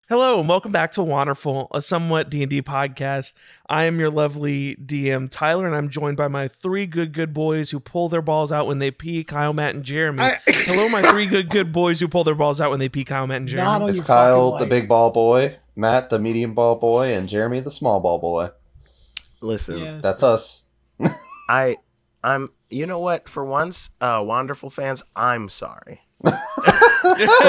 Hello and welcome back to Wanderful, a somewhat D&D podcast. I am your lovely DM, Tyler, and I'm joined by my three good boys who pull their balls out when they pee, Kyle, Matt, and Jeremy. Hello, my three good boys who pull their balls out when they pee, Kyle, Matt, and Jeremy. It's Kyle, the big ball boy, Matt, the medium ball boy, and Jeremy, the small ball boy. Listen, that's us. I'm. You know what? For once, Wanderful fans, I'm sorry. for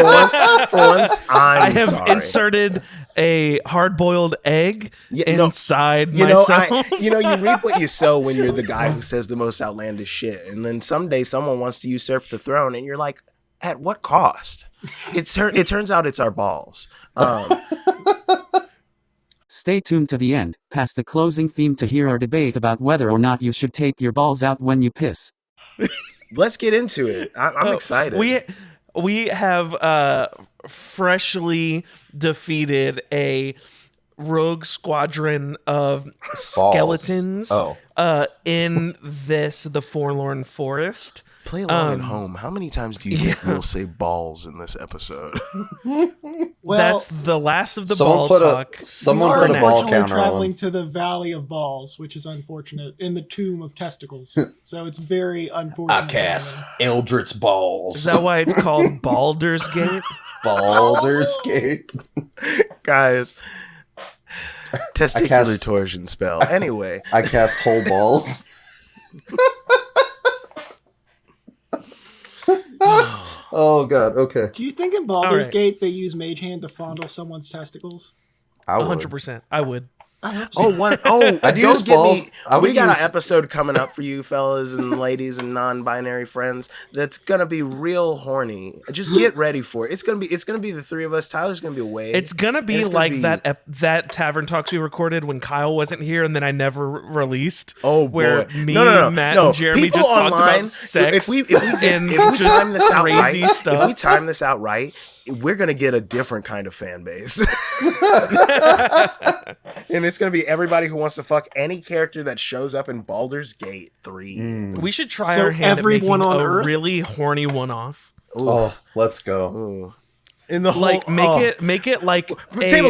once, I have sorry. inserted a hard-boiled egg inside myself. You reap what you sow when you're the guy who says the most outlandish shit, and then someday someone wants to usurp the throne, and you're like, at what cost? It turns out it's our balls. Stay tuned to the end, past the closing theme, to hear our debate about whether or not you should take your balls out when you piss. Let's get into it. I'm excited. We have freshly defeated a rogue squadron of skeletons in the Forlorn Forest. Play along at home. How many times do you think we'll say balls in this episode? Well, that's the last of the ball talk. Someone put a ball counter traveling to the Valley of Balls, which is unfortunate, in the Tomb of Testicles. So it's very unfortunate. I cast Eldritch Balls. Is that why it's called Baldur's Gate? Baldur's Gate. Guys, testicular torsion spell. Anyway. I cast whole balls. Oh god, okay. Do you think in Baldur's Gate they use Mage Hand to fondle someone's testicles? 100%. I would. I'd use balls. We got an episode coming up for you fellas and ladies and non-binary friends that's gonna be real horny. Just get ready for it. It's gonna be the three of us. Tyler's gonna be away. It's gonna be like that Tavern Talks we recorded when Kyle wasn't here and then I never released. Oh, where boy. Matt, and Jeremy People just online, talked about sex. If we time this out right, if we time this out right, we're gonna get a different kind of fan base. And it's going to be everybody who wants to fuck any character that shows up in Baldur's Gate 3. We should try our hand at making a really horny one-off. Oh, let's go. Ooh. In the whole, make it like TM.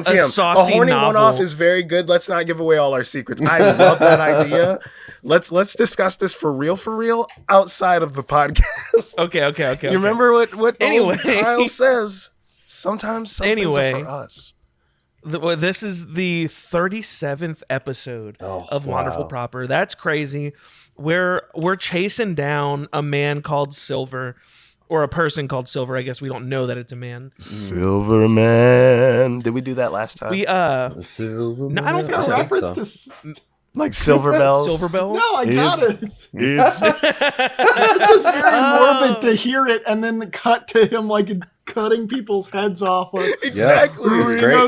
A saucy a horny novel. one-off is very good. Let's not give away all our secrets. I love that idea. Let's discuss this for real outside of the podcast. Okay. You remember what Kyle says? Sometimes something's for us. This is the 37th episode of Wanderful Proper. That's crazy. We're chasing down a man called Silver, or a person called Silver. I guess we don't know that it's a man. Silver Man. Did we do that last time? Silver no, I don't think so. Reference to like Silver Bells. Silver Bells. No, I got it. It's just very morbid to hear it, and then the cut to him like cutting people's heads off. Like, exactly. Yeah, it's great.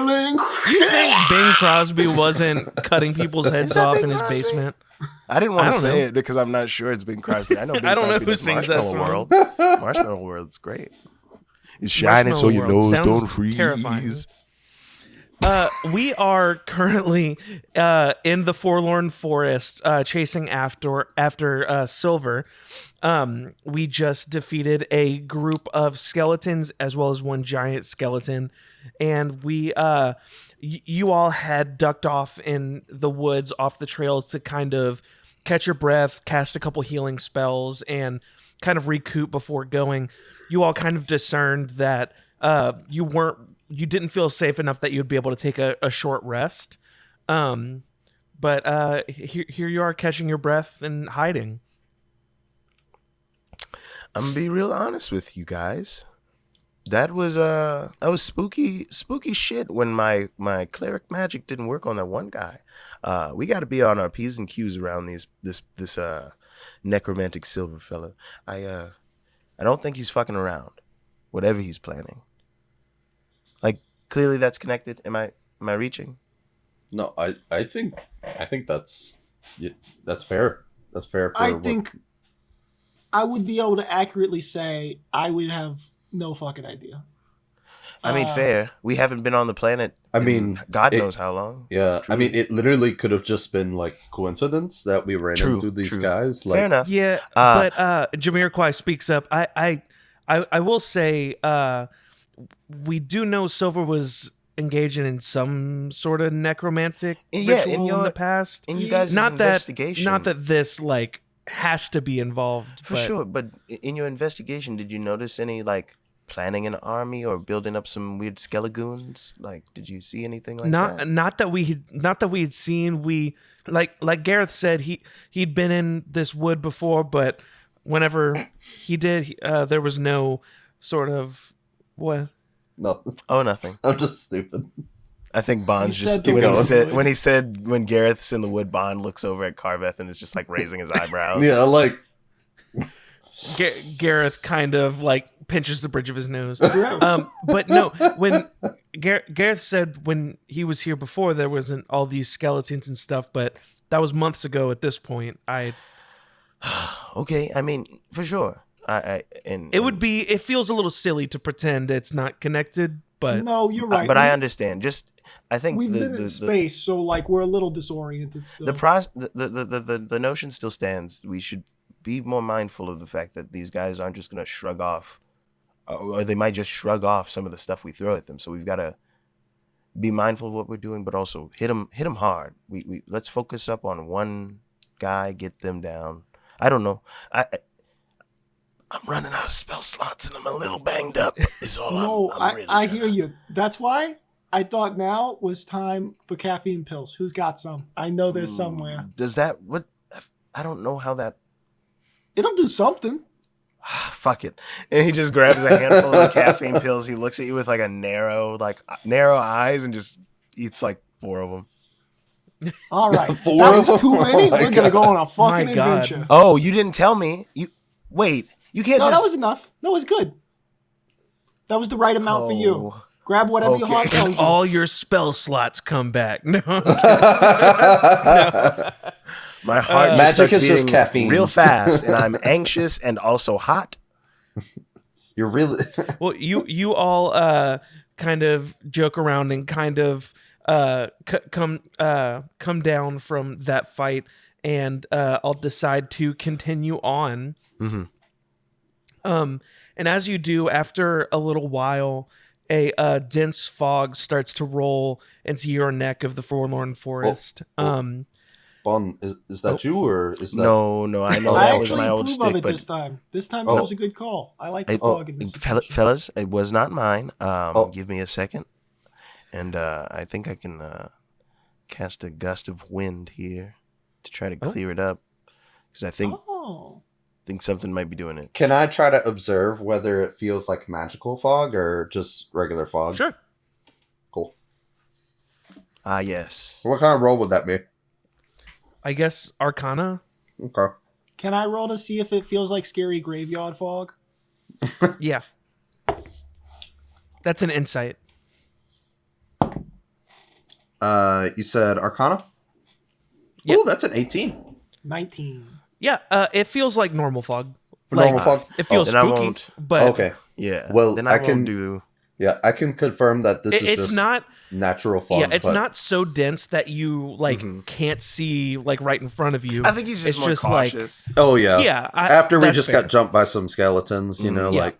You think Bing Crosby wasn't cutting people's heads off in his basement? I didn't want to say it because I'm not sure it's Bing Crosby. I know Bing I don't know Crosby who sings that song. World. Marshmallow World's great. It's shining so your nose don't freeze. Terrifying. We are currently in the Forlorn Forest chasing after Silver. We just defeated a group of skeletons as well as one giant skeleton, and we you all had ducked off in the woods off the trails to kind of catch your breath, cast a couple healing spells, and kind of recoup before going. You all kind of discerned that you didn't feel safe enough that you'd be able to take a short rest. But here you are catching your breath and hiding. I'm gonna be real honest with you guys. That was spooky shit when my cleric magic didn't work on that one guy. We got to be on our P's and Q's around this necromantic Silver fella. I don't think he's fucking around. Whatever he's planning. Like, clearly that's connected. Am I reaching? No, I think that's fair. That's fair. I think I would be able to accurately say I would have no fucking idea. I mean, fair. We haven't been on the planet. God knows how long. Yeah, True. I mean, it literally could have just been like coincidence that we ran into these guys. Like, fair enough. Yeah, but Jamiroquai speaks up. I will say, we do know Silver was engaging in some sort of necromantic ritual in the past. In you guys' not investigation. Not that this like has to be involved. For sure, but in your investigation, did you notice any like planning an army or building up some weird skelegoons? Like, did you see anything like that? Not that we had seen. We like Gareth said, he'd been in this wood before, but whenever he did, there was no sort of what. Nothing. Oh, nothing. I'm just stupid. I think Bond's He just said when Gareth's in the wood, Bond looks over at Carveth and is just like raising his eyebrows. Yeah, like Gareth kind of like pinches the bridge of his nose. Gross. But no, when Gareth said when he was here before, there wasn't all these skeletons and stuff, but that was months ago at this point. Okay, I mean, for sure. It feels a little silly to pretend it's not connected, but No, you're right. But I understand. I think We've been in space, so like we're a little disoriented still. the notion still stands. We should be more mindful of the fact that these guys aren't just going to shrug off, or they might just shrug off some of the stuff we throw at them. So we've got to be mindful of what we're doing, but also hit them hard. We let's focus up on one guy, get them down. I don't know. I'm running out of spell slots and I'm a little banged up. Is all No, I'm really I trying hear you. That's why I thought now was time for caffeine pills. Who's got some? I know there's somewhere. Does that what? I don't know how that. It'll do something. Fuck it. And he just grabs a handful of the caffeine pills. He looks at you with like narrow eyes and just eats like 4 of them. All right. Four That of was too them? many. Oh my We're going to go on a fucking My God. adventure. Oh, you didn't tell me. Wait. You can't. No, just... that was enough. That was good. That was the right amount for you. Oh. Grab whatever your heart tells you. all your spell slots come back. No. My heart Magic starts is just beating caffeine. real fast, and I'm anxious and also hot. you're really Well, you all kind of joke around and kind of come down from that fight, and I'll decide to continue on. Mm-hmm. And as you do, after a little while, a dense fog starts to roll into your neck of the Forlorn Forest. Bon, is that you or is that No, I know I that was actually my old approve stick, of it but this time. This time it was a good call. I like the fog in this. fellas, it was not mine. Give me a second, and I think I can cast a gust of wind here to try to clear it up, because I think something might be doing it. Can I try to observe whether it feels like magical fog or just regular fog? Sure. Cool. Ah, yes. What kind of roll would that be? I guess Arcana. Okay. Can I roll to see if it feels like scary graveyard fog? Yeah. That's an insight. You said Arcana? Yep. Oh, that's an 18. 19. Yeah, it feels like normal fog. For normal fog? It feels then I spooky, won't. but Okay. Yeah. Well, then I won't can do. Yeah, I can confirm that this is it's just not. natural fog. Yeah, it's but not so dense that you can't see like right in front of you. I think he's just It's more just cautious. Oh yeah. Yeah, After we that's just fair. got jumped by some skeletons, you know, Yeah. like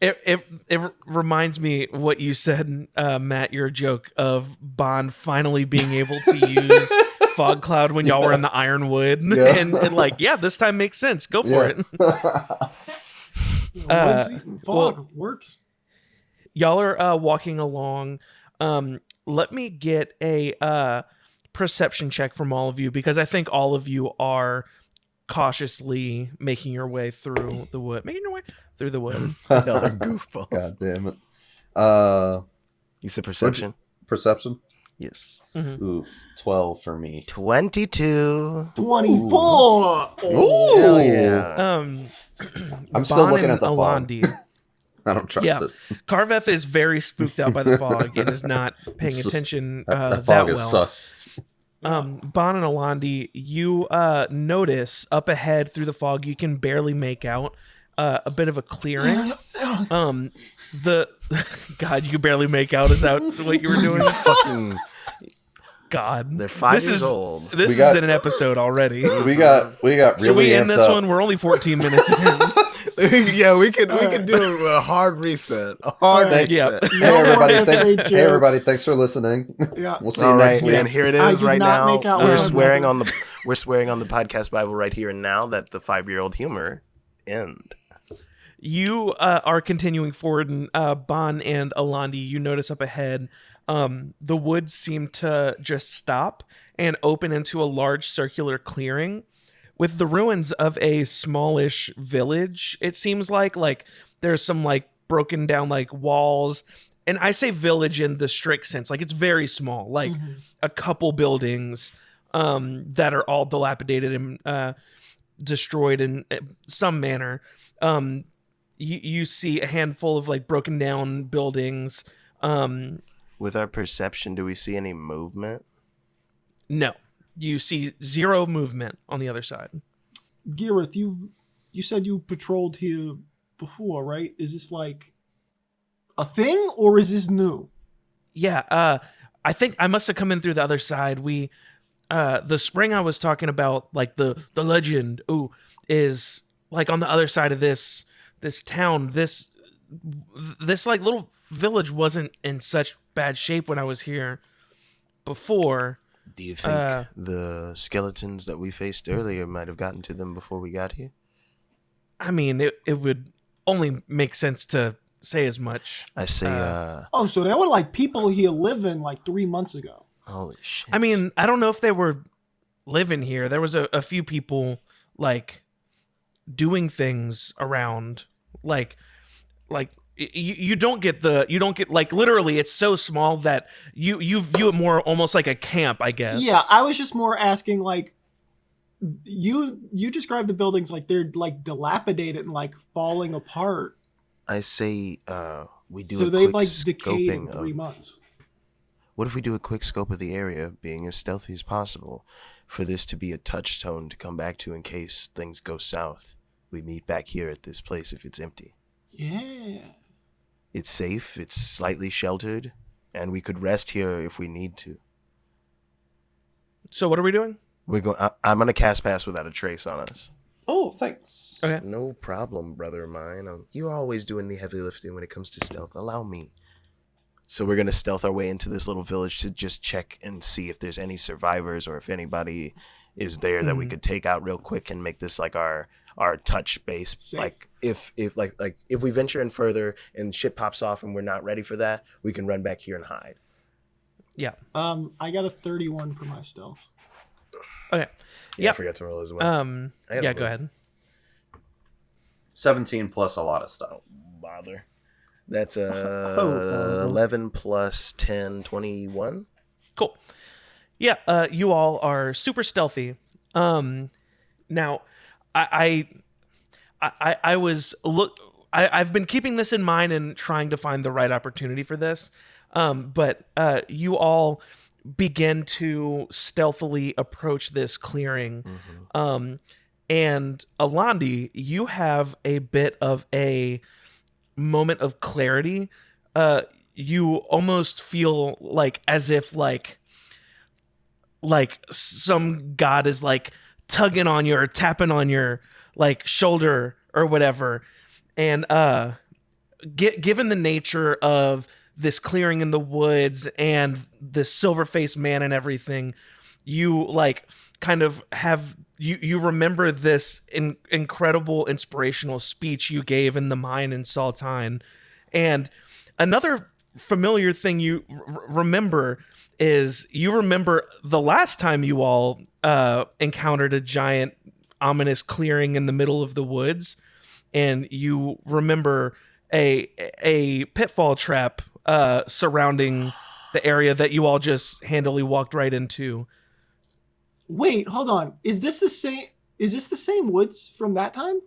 It reminds me what you said, Matt. Your joke of Bond finally being able to use fog cloud when y'all were in the Ironwood, Yeah. and like, yeah, this time makes sense. Go for it. Fog works. Y'all are walking along. Let me get a perception check from all of you, because I think all of you are cautiously making your way through the wood. Making your way through the wood. Another goofball. God damn it. You said perception? Perception? Yes. Oof. 12 for me. 22. 24. Ooh. Hell yeah. I'm still Bon looking and at the fog. Alandi. I don't trust Yeah, it. Carveth is very spooked out by the fog and is not paying It's just- attention That that fog well. is sus. Bon and Alandi, you notice up ahead through the fog, you can barely make out a bit of a clearing. The God, you can barely make out. Is that what you were doing? Fucking, God, they're 5 this years is old. this We got- is in an episode already. We got really Should we end amped this up. one? We're only 14 minutes in. Yeah, we could do a hard reset. A hard Thanks. reset. Hey everybody, more thanks. fifth grade Hey everybody, jokes. thanks for listening. Yeah. We'll see you All next right, week. and here it I is did right not now. make out We're what swearing I'm on the podcast Bible right here and now that the 5-year-old humor end. You are continuing forward, and Bon and Alandi, you notice up ahead, the woods seem to just stop and open into a large circular clearing with the ruins of a smallish village. It seems like there's some like broken down like walls, and I say village in the strict sense, like it's very small, like a couple buildings that are all dilapidated and destroyed in some manner. You see a handful of like broken down buildings. With our perception, do we see any movement? No, you see zero movement on the other side. Gareth, you said you patrolled here before, right? Is this like a thing or is this new? Yeah, I think I must have come in through the other side. We, the spring I was talking about, like the legend, is like on the other side of this town. This like little village wasn't in such bad shape when I was here before. Do you think the skeletons that we faced earlier might have gotten to them before we got here? I mean, it would only make sense to say as much. I say, Oh, so there were like people here living like 3 months ago. holy shit. I mean, I don't know if they were living here. There was a few people like doing things around, like you don't get like literally it's so small that you view it more almost like a camp, I guess. Yeah, I was just more asking like you described the buildings like they're like dilapidated and like falling apart. I say, we do So a they've quick like decayed in scoping 3 of, months. what if we do a quick scope of the area, being as stealthy as possible, for this to be a touchstone to come back to in case things go south? We meet back here at this place if it's empty. Yeah. It's safe, it's slightly sheltered, and we could rest here if we need to. So what are we doing? I'm gonna cast pass without a trace on us. Oh, thanks. Okay. No problem, brother of mine. You're always doing the heavy lifting when it comes to stealth. Allow me. So we're gonna stealth our way into this little village to just check and see if there's any survivors or if anybody is there that we could take out real quick and make this like our touch base. Safe. Like if we venture in further and shit pops off and we're not ready for that, we can run back here and hide. Yeah. I got a 31 for my stealth. Okay. Yeah, Yep. I forgot to roll as well. I gotta Yeah. roll. Go ahead. 17 plus a lot of stuff. Bother. That's 11 plus 10, 21. Cool. Yeah. You all are super stealthy. Now, I've been keeping this in mind and trying to find the right opportunity for this. But you all begin to stealthily approach this clearing. And Alandi, you have a bit of a moment of clarity. You almost feel like as if like some god is like tugging on your, tapping on your like shoulder or whatever. And given the nature of this clearing in the woods and the silver-faced man and everything, you like kind of have you remember this incredible inspirational speech you gave in the mine in Saltine. And another familiar thing you remember is you remember the last time you all encountered a giant ominous clearing in the middle of the woods, and you remember a pitfall trap surrounding the area that you all just handily walked right into. Wait, hold on. Is this the same woods from that time?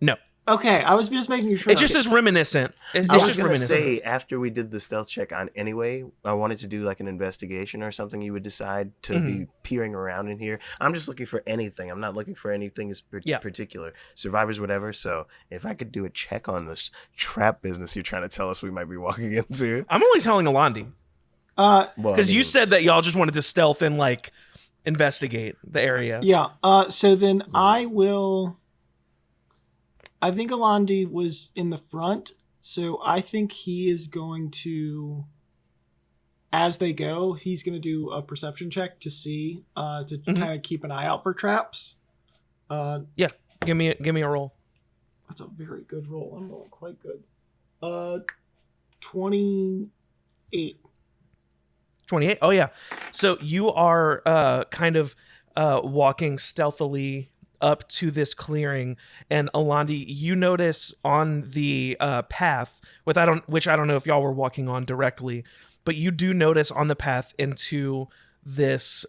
No. Okay, I was just making sure. It's just as reminiscent. It's I was just gonna reminiscent. say, after we did the stealth check on anyway, I wanted to do like an investigation or something. You would decide to be peering around in here. I'm just looking for anything. I'm not looking for anything particular. Survivors, whatever. So if I could do a check on this trap business you're trying to tell us we might be walking into. I'm only telling Alandi Well, because you said that y'all just wanted to stealth and like investigate the area. Yeah. So then I will. I think Alandi was in the front, so I think he is going to, as they go, he's going to do a perception check to see, to kind of keep an eye out for traps. Yeah, give me a roll. That's a very good roll. I'm rolling quite good. 28. 28. Oh yeah. So you are kind of walking stealthily up to this clearing, and Alandi, you notice on the path, which I don't know if y'all were walking on directly, but you do notice on the path into this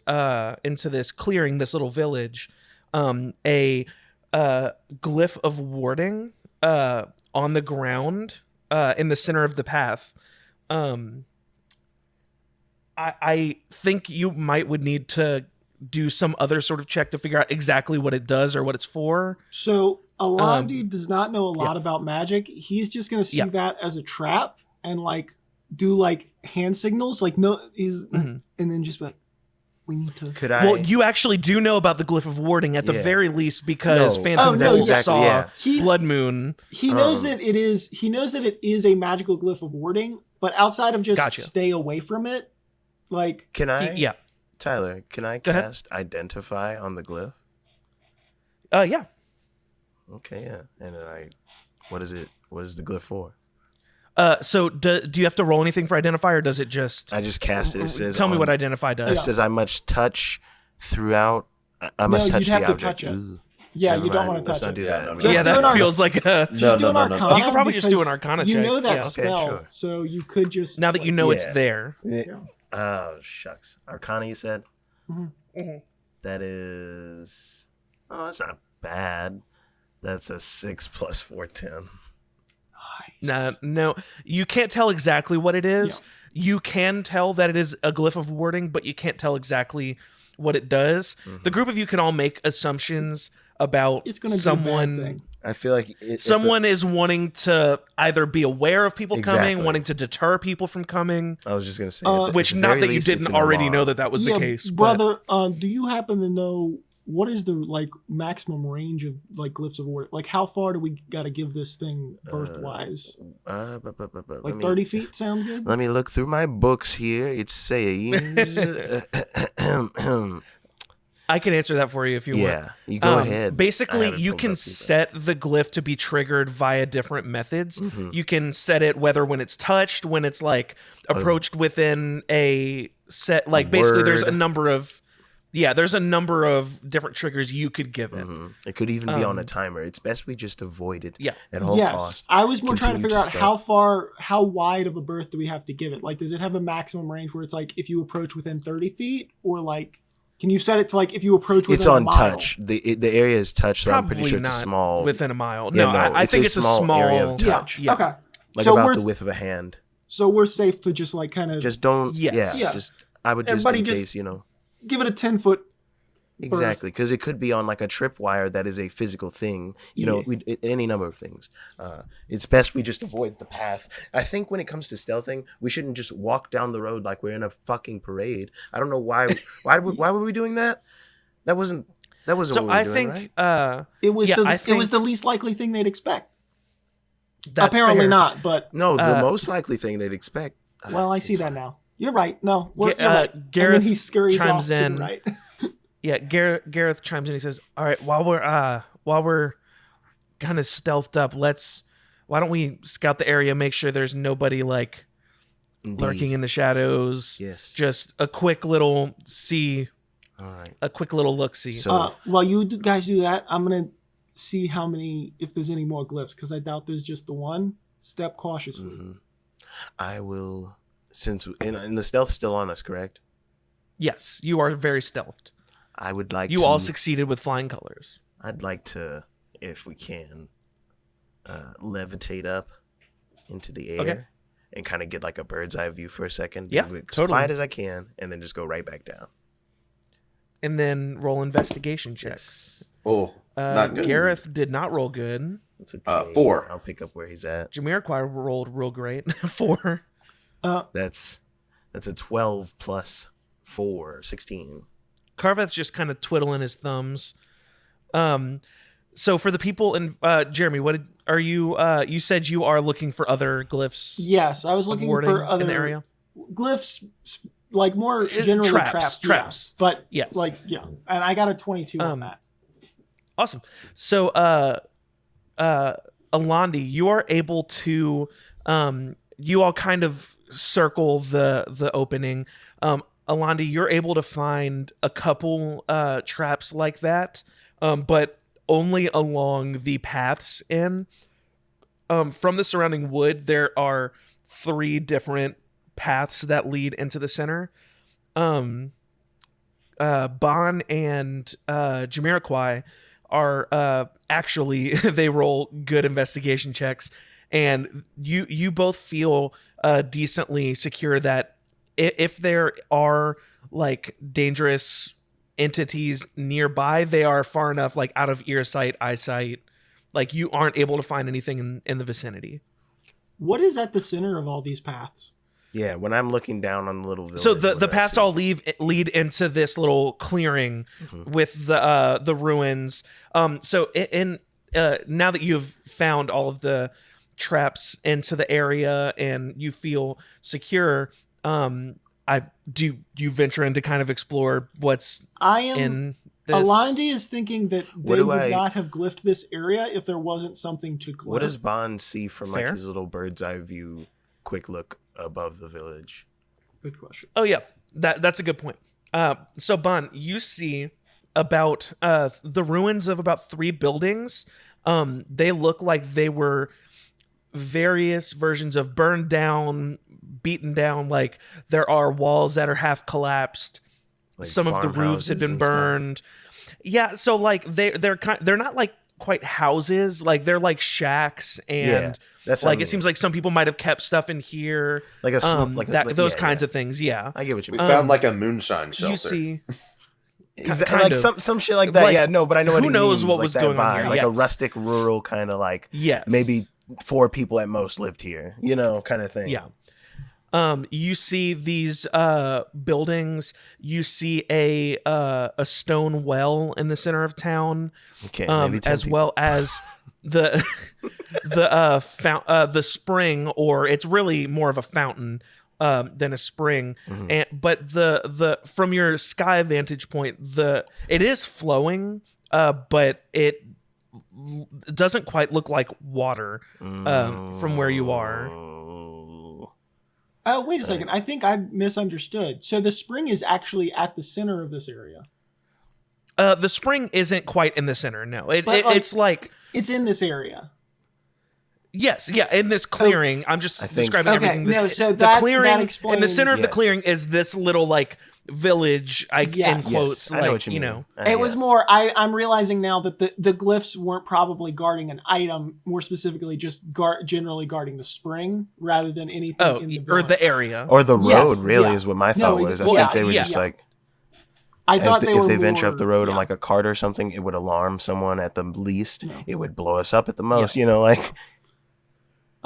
clearing, this little village, a glyph of warding on the ground in the center of the path. I think you would need to do some other sort of check to figure out exactly what it does or what it's for. So Alandi does not know a lot about magic. He's just going to see that as a trap and like do like hand signals, like no, and then just be like, we need to. Well, you actually do know about the glyph of warding at the very least because Phantom Devil saw Blood Moon. He knows that it is. He knows that it is a magical glyph of warding, but outside of just stay away from it, like can I? Tyler, can I cast Identify on the glyph? Yeah. Okay, yeah. And then what is it? What is the glyph for? So do you have to roll anything for Identify, or does it just? I just cast it. It says. Tell me what Identify does. It says I must touch throughout. I must touch the object. Touch it. Yeah, you don't want to touch it. Let's not do that. That feels like a. Just do an Arcana. You could probably just do an Arcana check. You know that spell, so you could just. Now that you know it's there. Oh shucks, Arcana, you said. Mm-hmm. That is. Oh, that's not bad. That's a 6 + 4, 10. No, you can't tell exactly what it is. Yeah. You can tell that it is a glyph of warding, but you can't tell exactly what it does. The group of you can all make assumptions about someone. I feel like someone is wanting to either be aware of people coming, wanting to deter people from coming. I was just gonna say, which not that you didn't already know that was the case, brother. Do you happen to know what is the like maximum range of like glyphs of warding? Like how far do we got to give this thing birth wise? Like 30 feet sound good. Let me look through my books here. It says. I can answer that for you if you want. Yeah, you go ahead. Basically, you can set the glyph to be triggered via different methods. You can set it whether when it's touched, when it's like approached within a set. Like basically, there's a number of different triggers you could give it. It could even be on a timer. It's best we just avoid it at all costs. I was more trying to figure out how wide of a berth do we have to give it? Like, does it have a maximum range where it's like if you approach within 30 feet or like. Can you set it to like if you approach within a mile? It's on touch. The area is touched, so I'm pretty sure it's a small within a mile. No, I think it's a small area of touch. Yeah. Okay. Like so about the width of a hand. So we're safe to just like kind of just don't. Just I would just in case give it a 10-foot. Exactly, because it could be on like a tripwire that is a physical thing. Any number of things. It's best we just avoid the path. I think when it comes to stealthing, we shouldn't just walk down the road like we're in a fucking parade. I don't know why. Why were we doing that? That wasn't. So what we were doing, right? It was it was the least likely thing they'd expect. That's apparently fair. not, but no, the most likely thing they'd expect. Well, I see that now. You're right. No, you're right. Gareth and then he scurries chimes off in. to the right. Yeah, Gareth chimes in. He says, "All right, while we're kind of stealthed up, why don't we scout the area, make sure there's nobody like lurking in the shadows? Yes, just a quick little see. All right, a quick little look see. So, while you guys do that, I'm gonna see if there's any more glyphs because I doubt there's just the one. Step cautiously. I will, since and the stealth's still on us, correct? Yes, you are very stealthed. I would like you all succeeded with flying colors. I'd like to, if we can, levitate up into the air and kind of get like a bird's eye view for a second. Yeah, as quiet as I can, and then just go right back down. And then roll investigation checks. Oh, not good. Gareth did not roll good. That's okay. 4. I'll pick up where he's at. Jamiroquai rolled real great. 4. That's a 12 plus 4, 16. Carveth's just kind of twiddling his thumbs. So for the people in Jeremy, are you? You said you are looking for other glyphs. Yes, I was of looking warding for other in the area. glyphs, like more generally Traps. traps. Yeah. But Yes. like and I got a 22 on that. Awesome. So Alandi, you are able to you all kind of circle the opening. Alandi, you're able to find a couple traps like that, but only along the paths in. From the surrounding wood, there are 3 different paths that lead into the center. Bon and Jamiroquai are actually they roll good investigation checks, and you both feel decently secure that if there are like dangerous entities nearby, they are far enough like out of eyesight, like you aren't able to find anything in the vicinity. What is at the center of all these paths? Yeah, when I'm looking down on the little village. So what the do I paths see? all lead into this little clearing with the ruins. So in now that you've found all of the traps into the area and you feel secure, you venture in to kind of explore what's in this? Alandi is thinking that What they do would I- not have glyphed this area if there wasn't something to glyph. What does Bond see from like Fair. his little bird's eye view quick look above the village? Good question. Oh yeah, that's a good point. So Bon, you see about the ruins of about 3 buildings. They look like they were various versions of burned down, beaten down. Like there are walls that are half collapsed. Like Some of the roofs had farmhouses been and stuff? burned. Yeah, so like they're not like quite houses. Like they're like shacks, and that's like it seems like some people might have kept stuff in here. like a Those kinds of things. Yeah. I get what you We mean. found like a moonshine shelter. You see. Like of. some shit like that. Like, yeah, no, but I know what who he knows means, what like was that going on vibe, here, like a yes. rustic, rural kind of like. Yes. Maybe 4 people at most lived here, kind of thing. Yeah. You see these buildings. You see a stone well in the center of town, Okay, maybe 10 as people. well as the the spring, or it's really more of a fountain than a spring. But the from your sky vantage point, it is flowing, but it doesn't quite look like water from where you are. Oh, wait a second. I think I misunderstood. So the spring is actually at the center of this area. The spring isn't quite in the center. No, it's like It's in this area. yes, yeah. In this clearing, I'm just think- describing Okay, everything. no, so the that clearing explains- in the center of the Yeah. clearing is this little like village. In Yes. quotes, I know like what you mean. know. It was more. I'm realizing now that the glyphs weren't probably guarding an item, more specifically just generally guarding the spring rather than anything Oh, in the or village. the area. Or the road, Yes, really, yeah. is what my No, thought it- was. I well, think they were yeah, just yeah. like, I thought if they were venture up more- the road on yeah. like a cart or something, it would alarm someone at the least. No. It would blow us up at the most, like.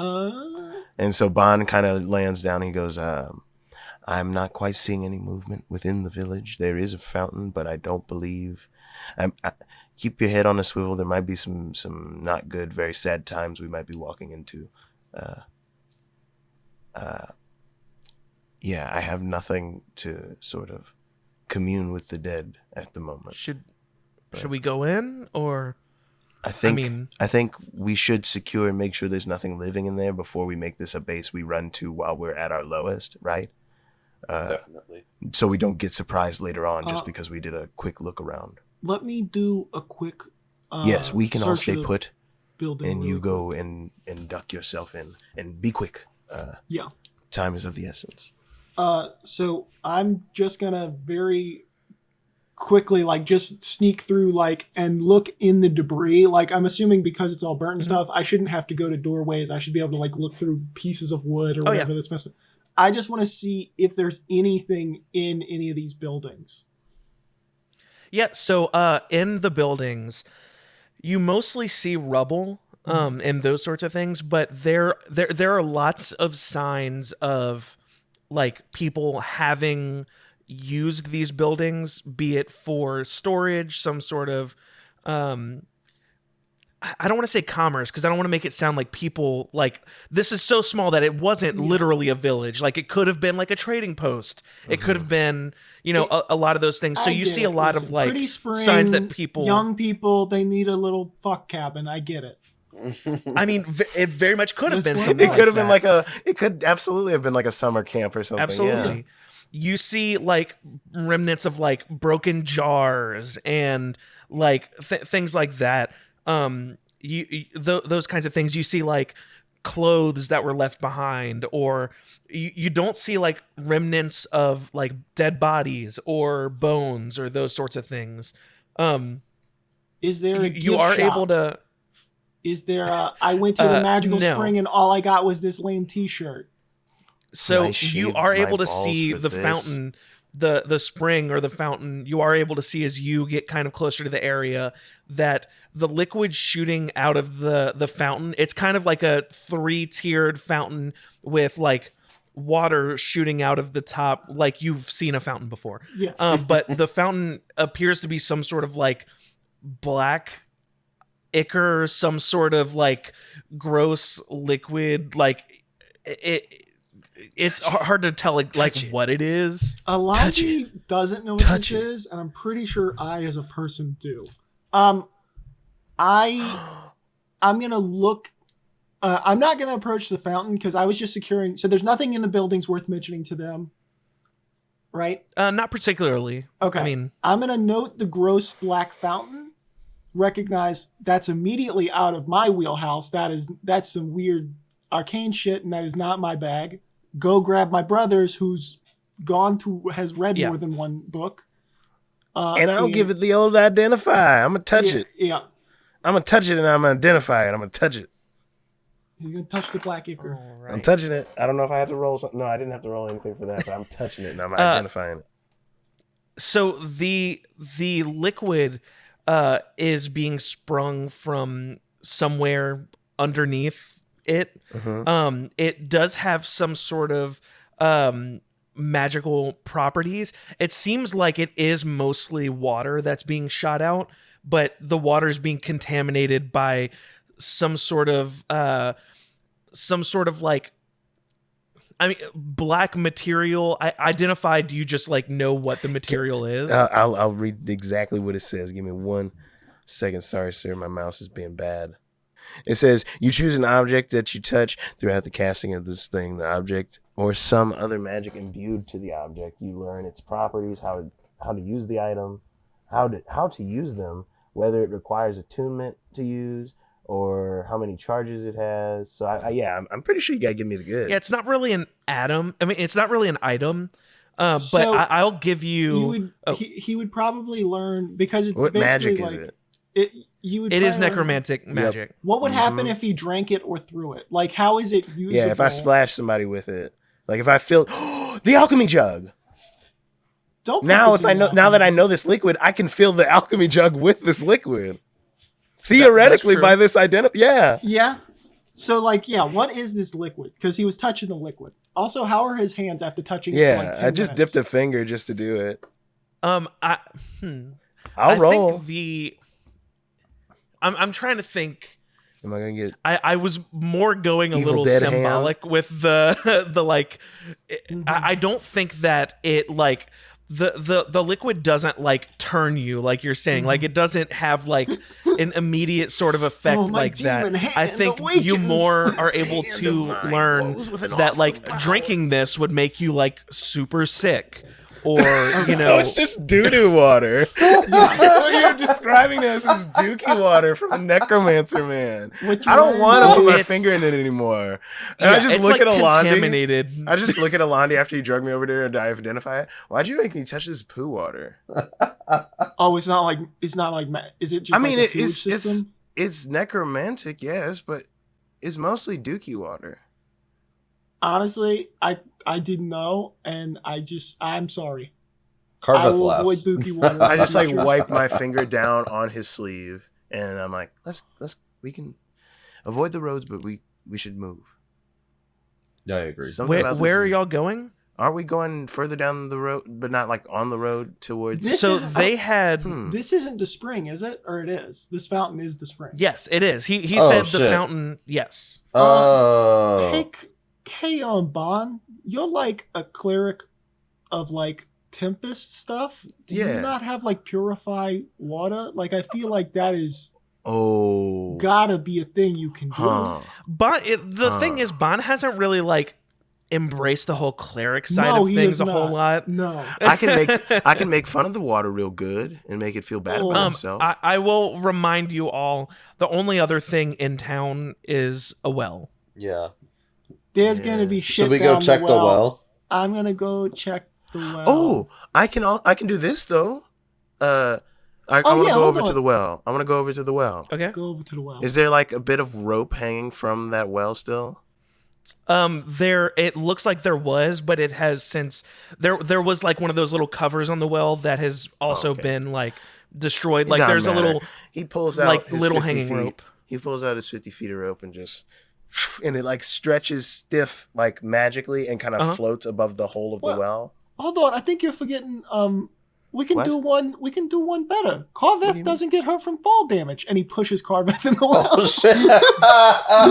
And so Bond kind of lands down. He goes, I'm not quite seeing any movement within the village. There is a fountain, but I don't believe. Keep your head on a swivel. There might be some not good, very sad times we might be walking into. Yeah, I have nothing to sort of commune with the dead at the moment. Should we go in, or I think mean- I think we should secure and make sure there's nothing living in there before we make this a base we run to while we're at our lowest, right? Definitely. So we don't get surprised later on just because we did a quick look around. Let me do a quick. Yes, we can all search stay of the put, building and you really go and duck yourself in, and be quick. quick. Yeah. Time is of the essence. So I'm just gonna very quickly just sneak through and look in the debris. I'm assuming because it's all burnt and stuff, I shouldn't have to go to doorways. I should be able to look through pieces of wood or whatever that's messed up. I just want to see if there's anything in any of these buildings. yeah. So in the buildings, you mostly see rubble and those sorts of things, but there are lots of signs of people having used these buildings, be it for storage, some sort of I don't want to say commerce because I don't want to make it sound like people like this is so small that it wasn't literally a village. Like it could have been like a trading post. It could have been, a lot of those things. So you see a lot of like pretty spring, signs that people, young people, they need a little fuck cabin. I get it. I mean, it very much could have been That's what something It could have been that. it could absolutely have been like a summer camp or something. Absolutely. Yeah. You see like remnants of like broken jars and like things like that. Those kinds of things. You see like clothes that were left behind, or you don't see like remnants of like dead bodies or bones or those sorts of things. Is there a You gift are shop? able to. Is there I went to the magical no. spring and all I got was this lame t-shirt. So I you shaved are my able to balls see for the this. fountain, the spring or the fountain. You are able to see as you get kind of closer to the area that the liquid shooting out of the fountain. It's kind of like a 3-tiered fountain with like water shooting out of the top, like you've seen a fountain before. Yes. But the fountain appears to be some sort of like black ichor, some sort of like gross liquid, like it's hard to tell like it. what it is. Alandi doesn't know what Touch this it. is, and I'm pretty sure I, as a person, do. I'm gonna look. I'm not gonna approach the fountain because I was just securing. So there's nothing in the buildings worth mentioning to them, right? Not particularly. Okay. I mean, I'm gonna note the gross black fountain. Recognize that's immediately out of my wheelhouse. That's some weird arcane shit, and that is not my bag. Go grab my brother's, who's has read Yeah. more than one book. And I'll give it the old identify. I'm gonna touch it. Yeah, I'm gonna touch it and I'm gonna identify it. I'm gonna touch it. he's gonna touch the black ichor. I'm touching it. I don't know if I had to roll something. No, I didn't have to roll anything for that, but I'm touching it and I'm identifying it. so the liquid is being sprung from somewhere underneath it. It does have some sort of magical properties. It seems like it is mostly water that's being shot out, but the water is being contaminated by some sort of like, I mean, black material. I identified. Do you just like know what the material is? I'll read exactly what it says. Give me 1 second. Sorry, sir. My mouse is being bad. It says, you choose an object that you touch throughout the casting of this thing. The object or some other magic imbued to the object. You learn its properties, how to use the item, how to use them, whether it requires attunement to use, or how many charges it has. So I'm pretty sure you gotta give me the good. Yeah, it's not really an atom. I mean, it's not really an item. But So, I'll give you. He would probably learn because it's What basically magic is like it? You would. It is probably learn- necromantic magic. What would happen if he drank it or threw it? Like, how is it usable? Yeah, if I splash somebody with it, like if I feel the alchemy jug. Don't put Now, this if I in know, the now that I alchemy. know this liquid, I can fill the alchemy jug with this liquid. Theoretically, true. by this yeah. Yeah. So, like, yeah, what is this liquid? Because he was touching the liquid. Also, how are his hands after touching it for Yeah, like 10 I just minutes? dipped a finger just to do it. I'll I'll roll. think I'm trying to think. Am I gonna get? I was more going a Evil little Dead symbolic with the like. I don't think that it like the liquid doesn't like turn you like you're saying. Like it doesn't have like an immediate sort of effect Oh, my like that. demon hand I think you awakens. more are This able hand to of mine learn glows with an that awesome like power. drinking this would make you like super sick, or you know. So it's just doo-doo water. You're describing this as dookie water from Necromancer Man. Which I don't one? want to put my It's- finger in it anymore. And I Yeah, just it's look like at Alandi. contaminated. I just look at Alandi after you drug me over there and I identify it. Why'd you make me touch this poo water? Oh, it's not like is it just I mean, like a sewage it's system? it's necromantic, yes, but it's mostly dookie water. Honestly, I didn't know, and I'm sorry. I Carveth will avoid laughs. dookie water. I just like Sure. wipe my finger down on his sleeve, and I'm like, we can avoid the roads, but we should move. Yeah, I agree. Something about this Where are is- y'all going? Are we going further down the road, but not like on the road towards? This So is- they had. This isn't the spring, is it? Or it is? This fountain is the spring. Yes, it is. He Oh, said the shit. fountain. Yes. Oh. Hey, Bon, you're like a cleric of like Tempest stuff. Do you Yeah. not have like purify water? Like, I feel like that is Oh. gotta be a thing you can do. Huh. But the thing is, Bon hasn't really like embraced the whole cleric side No, of he things is a not. whole lot. No. I can make fun of the water real good and make it feel bad about himself. I will remind you all, the only other thing in town is a well. Yeah. There's gonna be shit Should we go down check the well? I'm gonna go check the well. Oh, I can do this though. I want to yeah, go hold over to on. the well. I want to go over to the well. Okay. Go over to the well. Is there like a bit of rope hanging from that well still? There it looks like there was, but it has since there was like one of those little covers on the well that has also Okay. been like destroyed. It Like doesn't there's a matter. little He pulls out like his little 50 hanging feet. rope. He pulls out his 50 feet of rope and just and it like stretches stiff like magically and kind of floats above the hole of the What? well. Hold on, I think you're forgetting. We can What? do one. We can do one better. Carveth mean? doesn't get hurt from fall damage, and he pushes Carveth in the well. Oh shit!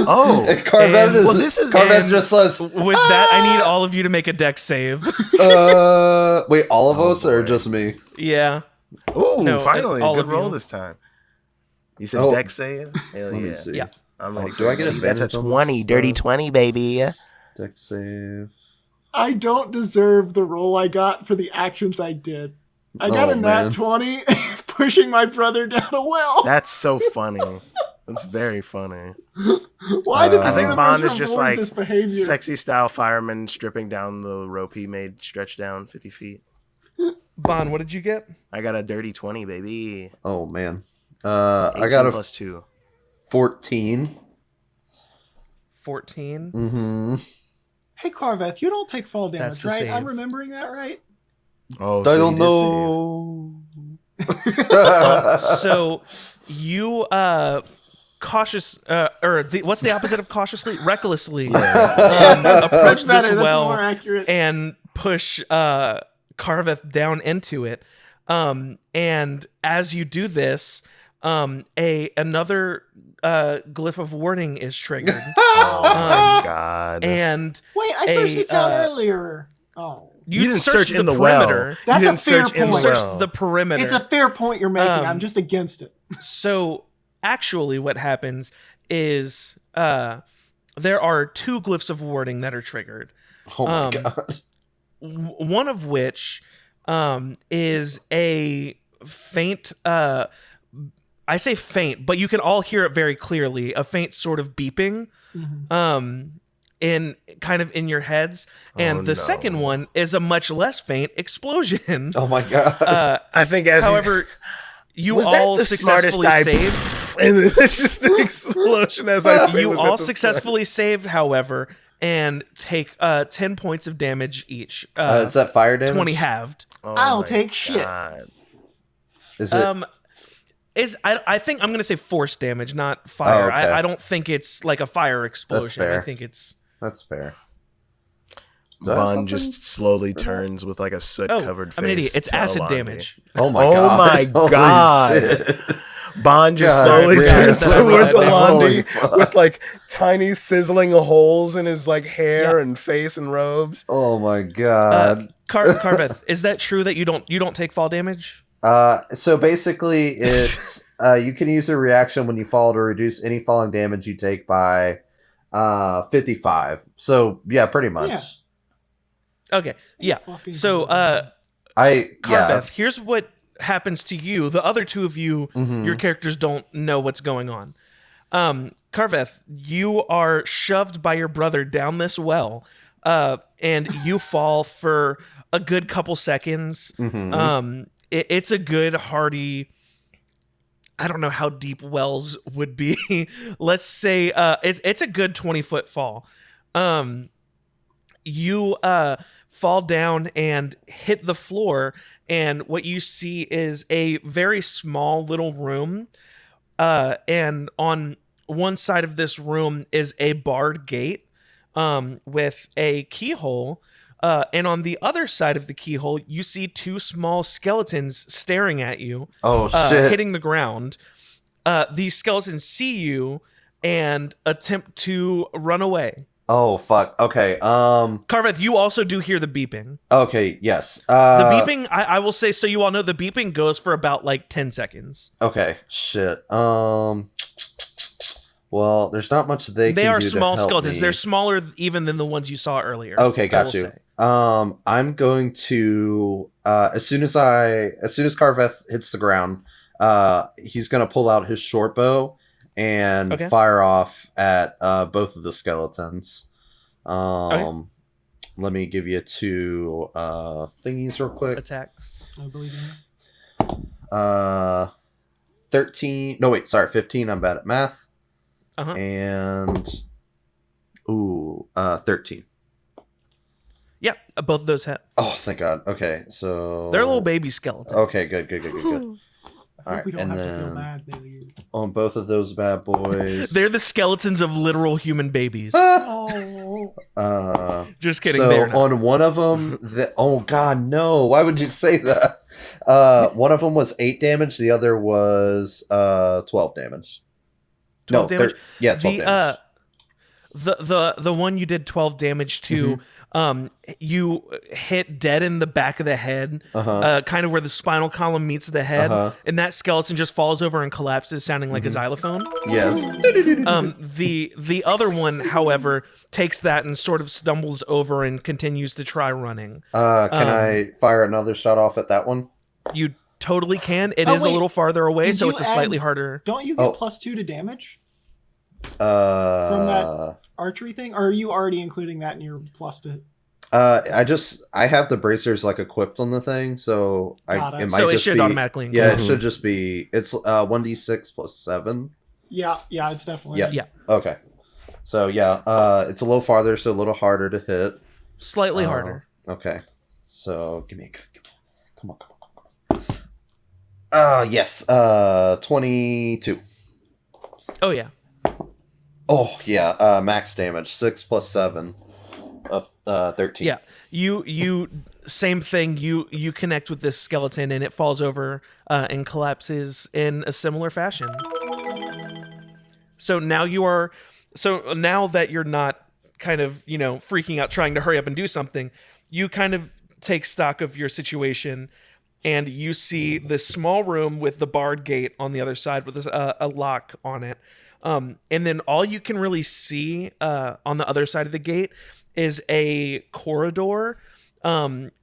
Oh. Carveth And- well, this is- Carveth and- just says, With that, I need all of you to make a dex save. wait, all of Oh, us or boy. just me? Yeah. Ooh, No, finally, all good of roll you. this time. You said Oh. dex save? Hell Let me yeah. see. Yeah. I'm Oh, ready. do I get That's a advantage on 20, this dirty stuff? 20, baby. Dex save. I don't deserve the roll I got for the actions I did. I got Oh, a nat man. 20, pushing my brother down a well. That's so funny. That's very funny. Why did the I think universe Bond is just reward like this behavior? sexy style fireman stripping down the rope he made stretch down 50 feet. Bon, what did you get? I got a dirty 20, baby. Oh man. 18 I got a plus 2. 14. 14. Mm-hmm. Hey, Carveth, you don't take fall That's damage, the right? save. I'm remembering that right? Oh, I so don't you did know. So you cautious what's the opposite of cautiously? Recklessly approach That's this better. That's well more accurate. and push Carveth down into it. And as you do this, another glyph of warding is triggered. Oh my god. And Wait, I searched the town uh, earlier. Oh. You didn't searched search in the well. That's you a didn't fair search in point. the Searched well. the perimeter. It's a fair point you're making. I'm Um, just against it. So actually what happens is there are 2 glyphs of warding that are triggered. Oh my Um, god. One of which is a faint I say faint, but you can all hear it very clearly, a faint sort of beeping in kind of in your heads. And the no. second one is a much less faint explosion. Oh my god. I think as However, you was all that the smartest successfully I saved. and then there's just an explosion as I say. You was that all the successfully saved, however, and take 10 points of damage each. Is that fire damage? 20 halved. Oh I'll my take shit. God. Is it? I think I'm gonna say force damage, not fire. Oh, okay. I don't think it's like a fire explosion. I fair. think it's That's fair. Do I have Bond something? just slowly turns with like a soot-covered face. I'm an idiot. It's to acid Alandi. damage. Oh my Oh god. my Holy God. shit. Bond just God slowly damn. turns Yeah, towards right. Holy Alandi fuck. with like tiny sizzling holes in his like hair and face and robes. Oh my god. Carveth, is that true that you don't take fall damage? So basically, it's you can use a reaction when you fall to reduce any falling damage you take by 55. So yeah, pretty much. Yeah. Okay, yeah. fucking So, good. Carveth, here's what happens to you. The other 2 of you, your characters don't know what's going on. Carveth, you are shoved by your brother down this well, and you fall for a good couple seconds. It's a good hearty. I don't know how deep wells would be. Let's say it's a good 20-foot fall. You fall down and hit the floor, and what you see is a very small little room. And on one side of this room is a barred gate with a keyhole And on the other side of the keyhole, you see two small skeletons staring at you, Oh shit! hitting the ground. These skeletons see you and attempt to run away. Oh fuck. Okay. Carveth, you also do hear the beeping. Okay. Yes. The beeping, I will say, so you all know, the beeping goes for about like 10 seconds. Okay. Shit. Well, there's not much they can are do small to help skeletons. me. They're smaller even than the ones you saw earlier. Okay, got you. Say. I'm going to as soon as Carveth hits the ground, he's gonna pull out his short bow and fire off at both of the skeletons. Let me give you two thingies real quick. Attacks. I believe in 13. No, wait, sorry, 15. I'm bad at math. And 13. Yep, both of those hit. Oh, thank God. Okay, so they're little baby skeletons. Okay, good. All right, we don't and have to feel then bad, maybe. on both of those bad boys, They're the skeletons of literal human babies. Oh. Just kidding. So they're not. on one of them, oh God, no! Why would you say that? One of them was 8 damage. The other was 12 damage. 12 damage? 12 damage. The one you did 12 damage to, you hit dead in the back of the head, kind of where the spinal column meets the head, and that skeleton just falls over and collapses, sounding like a xylophone. Yes. The other one, however, takes that and sort of stumbles over and continues to try running. Can I fire another shot off at that one? You totally can. It is a little farther away, so it's a slightly harder. Don't you get +2 to damage from that archery thing? Or are you already including that in your plus to? I have the bracers like equipped on the thing, so it might just should be automatically include. Yeah, it should just be. It's 1d6 plus 7. Yeah, it's definitely. Yeah. Okay. So yeah, it's a little farther, so a little harder to hit. Slightly harder. Okay. So give me come on. Yes. 22. Oh yeah. Oh yeah. Max damage 6 plus 7 of 13. Yeah. You same thing. You connect with this skeleton and it falls over and collapses in a similar fashion. So now now that you're not kind of, freaking out trying to hurry up and do something, you kind of take stock of your situation and you see this small room with the barred gate on the other side with a lock on it. And then all you can really see on the other side of the gate is a corridor.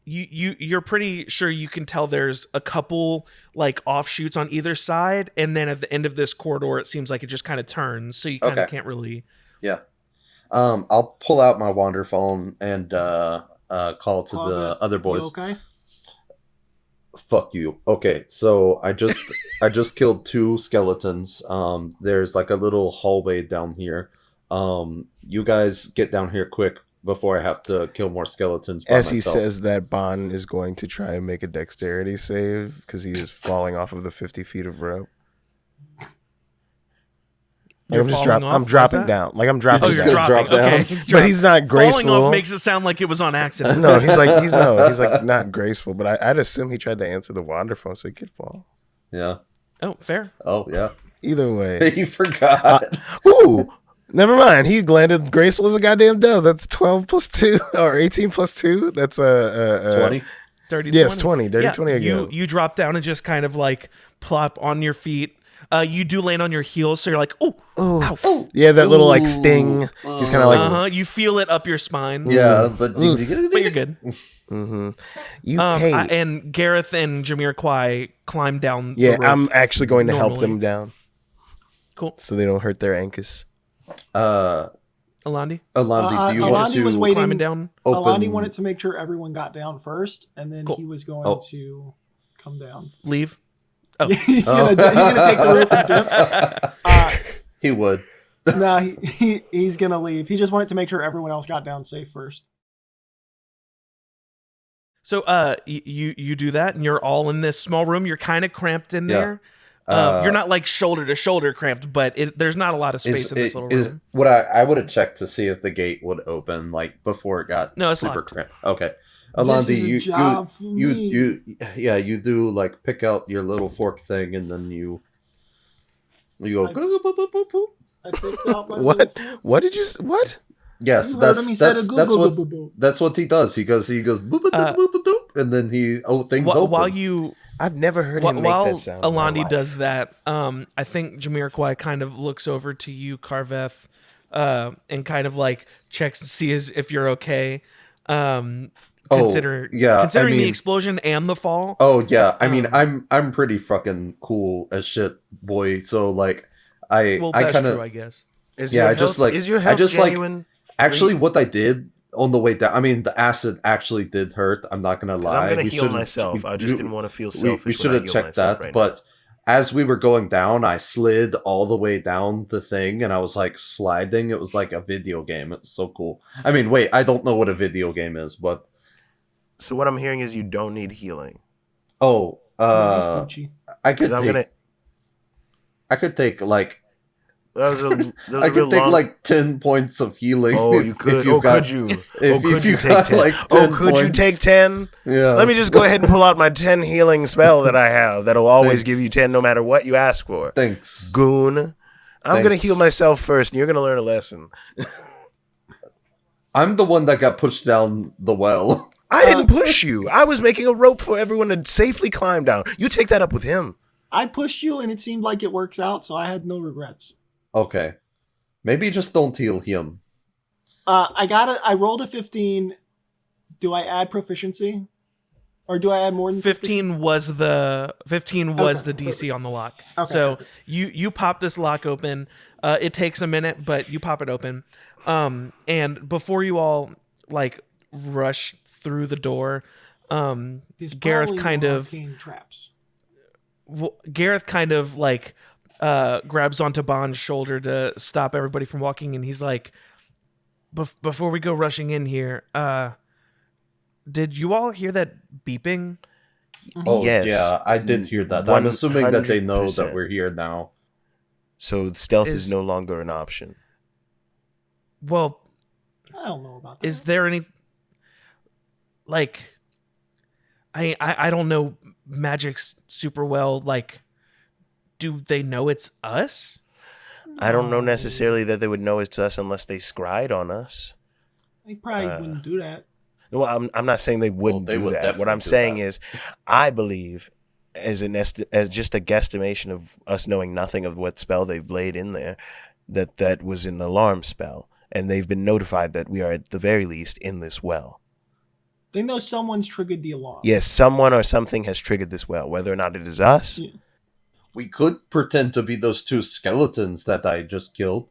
You're pretty sure you can tell there's a couple like offshoots on either side, and then at the end of this corridor it seems like it just kind of turns, so you kind of can't really. Yeah. I'll pull out my Wanderful and call to the other boys. You okay? Fuck you. Okay, so I just killed 2 skeletons. There's like a little hallway down here. You guys get down here quick before I have to kill more skeletons by As myself. he says that, Bon is going to try and make a dexterity save because he is falling off of the 50 feet of rope. I'm dropping down. Like I'm dropping You're down. just gonna drop down. Okay. But he's not graceful. Falling off makes it sound like it was on accident. No, he's like not graceful. But I'd assume he tried to answer the Wanderful and said, "Kid fall." Yeah. Oh, fair. Oh, yeah. Either way, You forgot. ooh, never mind. He landed graceful as a goddamn dove. That's 12 plus 2 or 18 plus 2. That's 20. Dirty Yes, 20. 20. Dirty 20 again. You drop down and just kind of like plop on your feet. You do land on your heels, so you're like, oh, ow. Yeah, that little like sting. He's kind of like, You feel it up your spine. Yeah, but But you're good. you hate. And Gareth and Jamiroquai climb down. Yeah, the rope. I'm actually going to help normally. them down Cool. so they don't hurt their ankles. Alandi? Alandi, do you want Alandi was to waiting. Climbing down? Alandi wanted to make sure everyone got down first, and then Cool. he was going to come down. Leave? Oh. he's gonna take the rope and dip. He would. No, he's gonna leave. He just wanted to make sure everyone else got down safe first. So you do that, and you're all in this small room. You're kind of cramped in there. You're not like shoulder to shoulder cramped, but there's not a lot of space in this little room. What I would have checked to see if the gate would open like before it got No, it's super locked. cramped. Okay. This is Alandi, a job for me. you do like pick out your little fork thing and then you go I- boop, boop, boop, boop, boop. I picked out my What? little- What did you? What? Yes, You heard him, he said a that's what he does. He goes boop, boop, boop, boop, boop, boop, and then things open. While you I've never heard him make while that sound. in my Alandi life. does that, I think Jamiroquai kind of looks over to you, Carveth, and kind of like checks to see if you're okay. Considering the explosion and the fall. Oh yeah, I mean I'm pretty fucking cool as shit, boy. So like I kind of I guess. Is your health genuine? Actually, what I did on the way down, I mean, the acid actually did hurt. I'm not gonna lie. I'm gonna heal myself. I just didn't want to feel selfish. We should have checked that, but as we were going down, I slid all the way down the thing, and I was like sliding. It was like a video game. It's so cool. I mean, wait, I don't know what a video game is, but so what I'm hearing is you don't need healing. I could I'm I could take like. That was I could take like 10 points of healing. Oh, you could. If you got 10 could you take 10? Yeah. Let me just go ahead and pull out my 10 healing spell that I have. That'll always give you 10 no matter what you ask for. Thanks. Goon. I'm going to heal myself first, and you're going to learn a lesson. I'm the one that got pushed down the well. I didn't push you. I was making a rope for everyone to safely climb down. You take that up with him. I pushed you, and it seemed like it works out, so I had no regrets. Okay. Maybe just don't heal him. I rolled a 15. Do I add proficiency? Or do I add more than 15 was the DC on the lock. Okay. So you pop this lock open. It takes a minute, but you pop it open. And before you all like rush through the door, There's Gareth probably kind more of arcane traps. Gareth kind of like grabs onto Bond's shoulder to stop everybody from walking, and he's like, before we go rushing in here, did you all hear that beeping? Oh, yes. yeah, I did hear that. I'm assuming that they know that we're here now. So stealth is no longer an option. Well, I don't know about that. is there any like I don't know magic super well, like do they know it's us? I don't know necessarily that they would know it's us unless they scryed on us. They probably wouldn't do that. Well, I'm not saying they wouldn't do that. What I'm saying is, I believe, as just a guesstimation of us knowing nothing of what spell they've laid in there, that was an alarm spell, and they've been notified that we are at the very least in this well. They know someone's triggered the alarm. Yes, someone or something has triggered this well. Whether or not it is us, We could pretend to be those two skeletons that I just killed.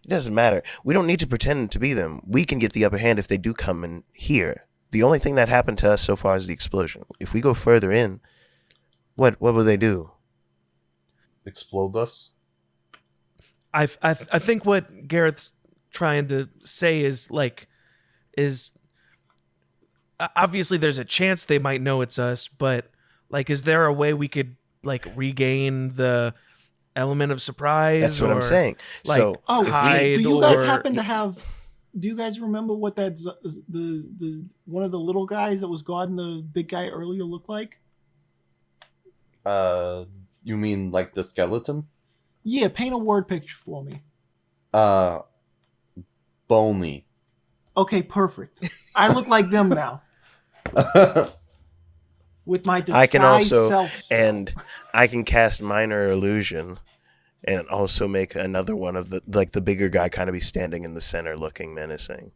it doesn't matter. We don't need to pretend to be them. We can get the upper hand if they do come in here. The only thing that happened to us so far is the explosion. If we go further in, what will they do? Explode us? I think what Garrett's trying to say is obviously there's a chance they might know it's us, but like, is there a way we could like regain the element of surprise? That's what I'm saying. Like, so, do you guys happen to have? Do you guys remember what that the one of the little guys that was guarding the big guy earlier looked like? You mean like the skeleton? Yeah, paint a word picture for me. Bony. Okay, perfect. I look like them now. With my disguise I can also, self. and I can cast minor illusion, and also make another one of the bigger guy kind of be standing in the center, looking menacing.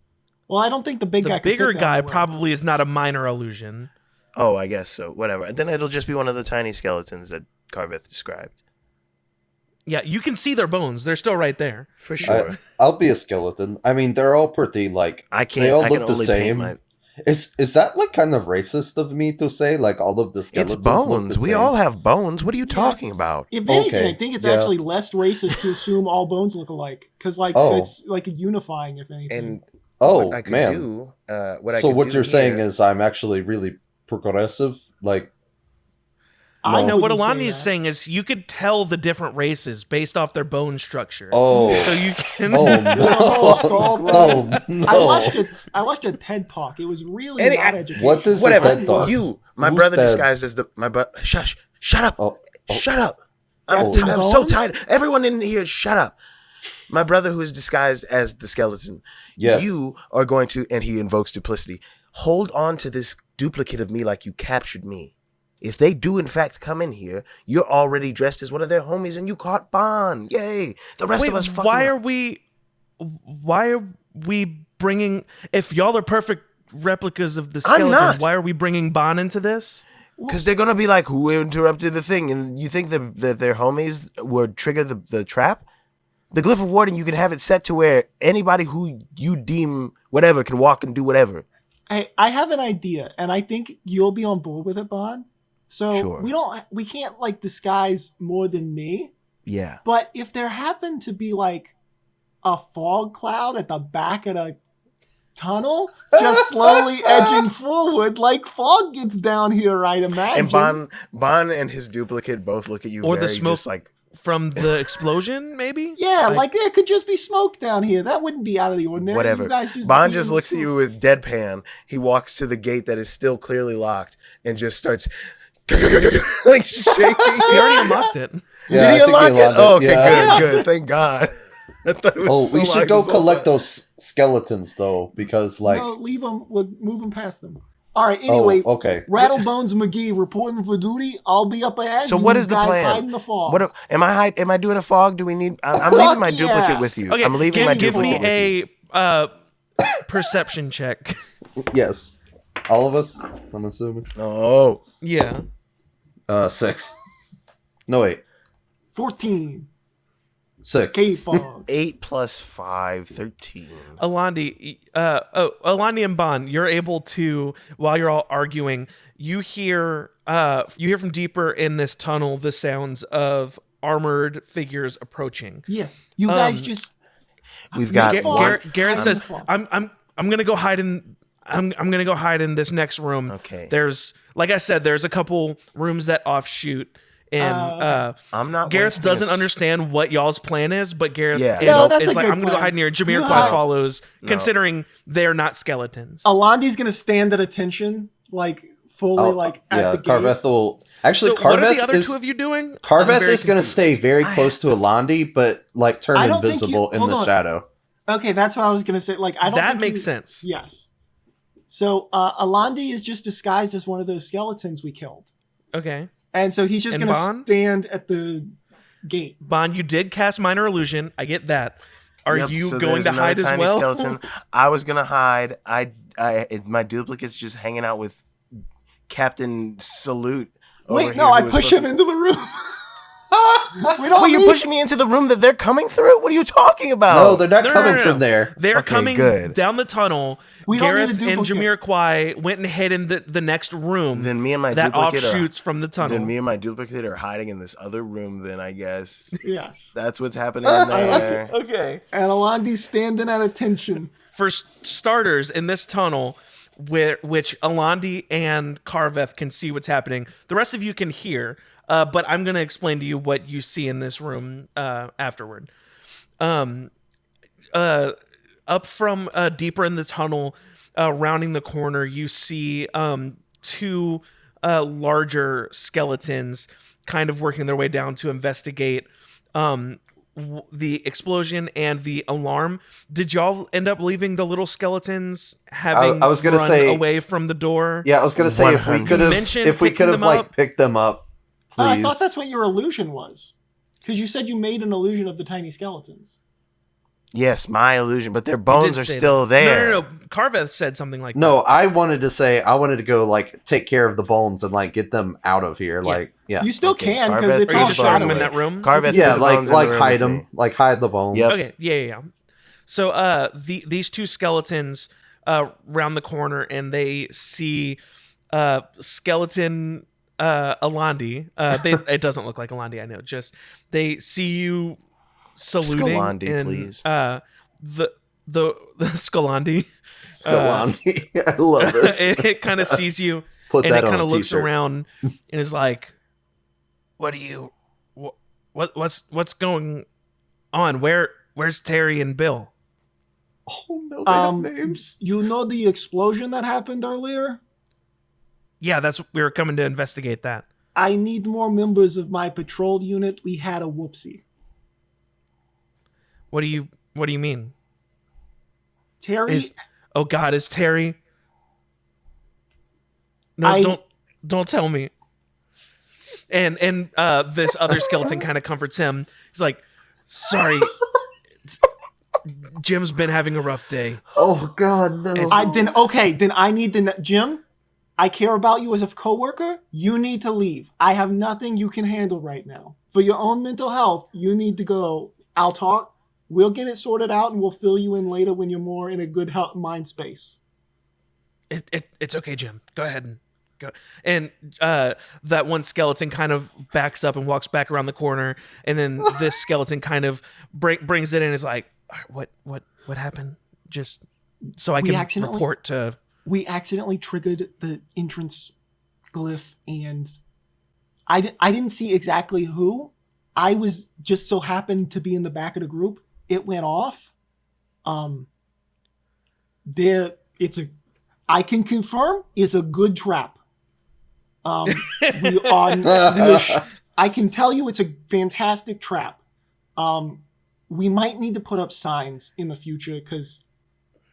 Well, I don't think the big guy. The could bigger fit that guy well. probably is not a minor illusion. Oh, I guess so. Whatever. And then it'll just be one of the tiny skeletons that Carveth described. Yeah, you can see their bones; they're still right there. For sure. I'll be a skeleton. I mean, they're all pretty like. I can't. They all I look can the only same. paint my. Is that like kind of racist of me to say? Like all of the It's skeletons look bones. the We same? all have bones. What are you talking about? If anything, Okay, I think it's yeah. actually less racist to assume all bones look alike, because it's like a unifying, if anything. And Oh what I could man! do, So what you're saying is I'm actually really progressive. Like, I know what wouldn't say Alani is that. saying is you could tell the different races based off their bone structure. Oh. So you can. Oh The whole skull no! thing. Oh no! I watched a TED talk. It was really Any- not educational. What does Whatever. the TED Talks? You, my Who's brother dead? disguised as Shush! Shut up! Oh, Shut up! I'm Captain so Bones? tired. Everyone in here, shut up. My brother, who is disguised as the skeleton. Yes. You are going to, and he invokes duplicity. Hold on to this duplicate of me like you captured me. If they do in fact come in here, you're already dressed as one of their homies, and you caught Bond. Yay! The rest of us. Why are we bringing? If y'all are perfect replicas of the skeletons, not. why are we bringing Bon into this? Because they're gonna be like, who interrupted the thing? And you think that their homies would trigger the trap? The glyph of warding, you can have it set to where anybody who you deem whatever can walk and do whatever. I have an idea, and I think you'll be on board with it, Bond. So Sure. we can't like disguise more than me. Yeah. But if there happened to be like a fog cloud at the back of the tunnel, just slowly edging forward, like fog gets down here, I'd imagine. And Bon and his duplicate both look at you Or the very smoke just like, from the explosion, maybe? Yeah, like there could just be smoke down here. That wouldn't be out of the ordinary. whatever. You guys just Bond be just in looks at smoke. you with deadpan. He walks to the gate that is still clearly locked and just starts like shaking. He already unlocked it. Yeah, Did I he think unlock it? unlocked Oh, okay, Yeah. good. Thank God. I thought it was Oh, we still should go locked. collect those skeletons though, because like. No, leave them. We'll move them past them. All right. Anyway, Oh, okay. Rattlebones McGee reporting for duty. I'll be up ahead. So You what is the guys plan? hide in the fog. What am I doing a fog? Do we need? I'm Fuck leaving my yeah. duplicate with you. Okay, I'm leaving my give duplicate me with you. a perception check. Yes. All of us. I'm assuming. Oh, Yeah. 6. No, wait. 14. 6. K-fog. 8 plus 5, 13. Alandi, Alandi and Bon, you're able to, while you're all arguing, you hear from deeper in this tunnel the sounds of armored figures approaching. Yeah. You guys just. We've got Make fog. one. Garrett Hide in says, the fog. "I'm gonna go hide in. I'm gonna go hide in this next room. Okay. There's, like I said, there's a couple rooms that offshoot, and I'm not. Gareth wasting doesn't this- understand what y'all's plan is, but Gareth Yeah. No, that's is a like, good I'm gonna go plan. hide near. Jameer You Quad hide. follows, No. considering they're not skeletons. Alandi's going to stand at attention, like fully, like at Yeah, the gate. Carveth will. Actually, So what are the Carveth other is. two of you doing? I'm Carveth very is going to confused. stay very close to Alandi, but like turn I don't think invisible you- in hold the on. shadow. Okay, that's what I was going to say. Like, I don't That think makes you- sense. Yes. So Alandi is just disguised as one of those skeletons we killed. Okay, And so he's just And going to Bond? stand at the gate. Bond, you did cast minor illusion. I get that. Are Yep, you so going there's to another hide as tiny well? Skeleton. I was gonna hide. My duplicate's just hanging out with Captain Salute. over Wait, here, no, I who was push supposed him to- into the room. We don't Wait, you're need- pushing me into the room that they're coming through? What are you talking about? No, they're not No, no, coming no, no. from there. They're Okay, coming good. down the tunnel. We don't need a Gareth and duplicate. Jamiroquai went and hid in the next room. Then me and my that duplicate offshoots from the tunnel. Then me and my duplicate are hiding in this other room. Then I guess Yes. that's what's happening in there. Okay. And Alandi's standing at attention. For starters, in this tunnel, which Alandi and Carveth can see what's happening, the rest of you can hear. But I'm going to explain to you what you see in this room afterward. Up from deeper in the tunnel, rounding the corner, you see two larger skeletons kind of working their way down to investigate the explosion and the alarm. Did y'all end up leaving the little skeletons having I was gonna run say- away from the door? Yeah, I was gonna say if we 100. could You have, mentioned if we picking could have them like up. picked them up, please. I thought that's what your illusion was. Because you said you made an illusion of the tiny skeletons. Yes, my illusion, but their You bones did are say still that. there. No. Carveth said something like No, I wanted to go like take care of the bones and like get that out of here. Yeah. Like, yeah, You still Okay, can because Carveth it's that. Are you all just throwing them shadowy. in that room? Carveth yeah, put the bones in the like room hide with them, me. like hide the bones. Yes. Okay, yeah. So these two skeletons round the corner and they see skeleton Alandi. It doesn't look like Alandi, I know. Just they see you saluting Skalandi, and please. the Skalandi. Skalandi. I love it. It kind of sees you Put and that it on kind a of looks t-shirt. around and is like, What do you? What's going on? Where's Terry and Bill? Oh no, they have names. You know the explosion that happened earlier? Yeah, we were coming to investigate that. I need more members of my patrol unit. We had a whoopsie. What do you mean? Terry? Oh God, is Terry? No, don't tell me. And this other skeleton kind of comforts him. He's like, sorry, Jim's been having a rough day. Oh God, no. Then I need to Jim, I care about you as a coworker. You need to leave. I have nothing you can handle right now. For your own mental health, you need to go. I'll talk. We'll get it sorted out and we'll fill you in later when you're more in a good mind space. It's okay, Jim. Go ahead and go. And that one skeleton kind of backs up and walks back around the corner, and then this skeleton kind of brings it in and is like, what happened? Just so I can report to... We accidentally triggered the entrance glyph, and I didn't see exactly who. I was just so happened to be in the back of the group. It went off. I can confirm it's a good trap. I can tell you it's a fantastic trap. We might need to put up signs in the future because,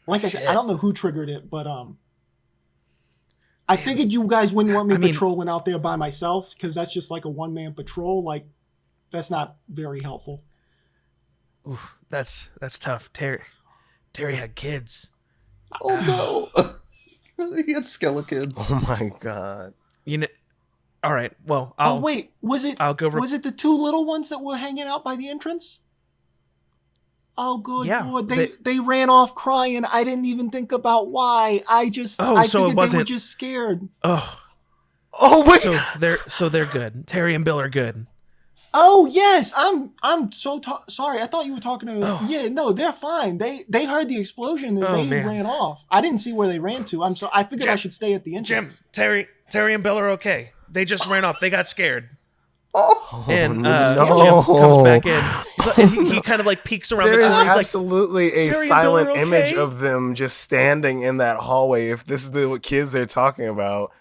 like I said, I don't know who triggered it, but I figured you guys wouldn't want me patrolling out there by myself because that's just like a one-man patrol. Like, that's not very helpful. Oof, that's tough. Terry had kids. Oh no, he had skeletons. Oh my God. All right. Well, was it the two little ones that were hanging out by the entrance? Oh, good Lord. They ran off crying. I didn't even think about why. I figured they were just scared. Oh wait. So they're good. Terry and Bill are good. Oh yes, I'm so sorry. I thought you were talking to. Yeah, no, they're fine. They heard the explosion and they ran off. I didn't see where they ran to. I figured I should stay at the entrance. Jim, Terry and Bill are okay. They just ran off. They got scared. And Jim comes back in. And he kind of like peeks around the corner. There is He's absolutely like, a silent image of them just standing in that hallway. If this is the kids they're talking about.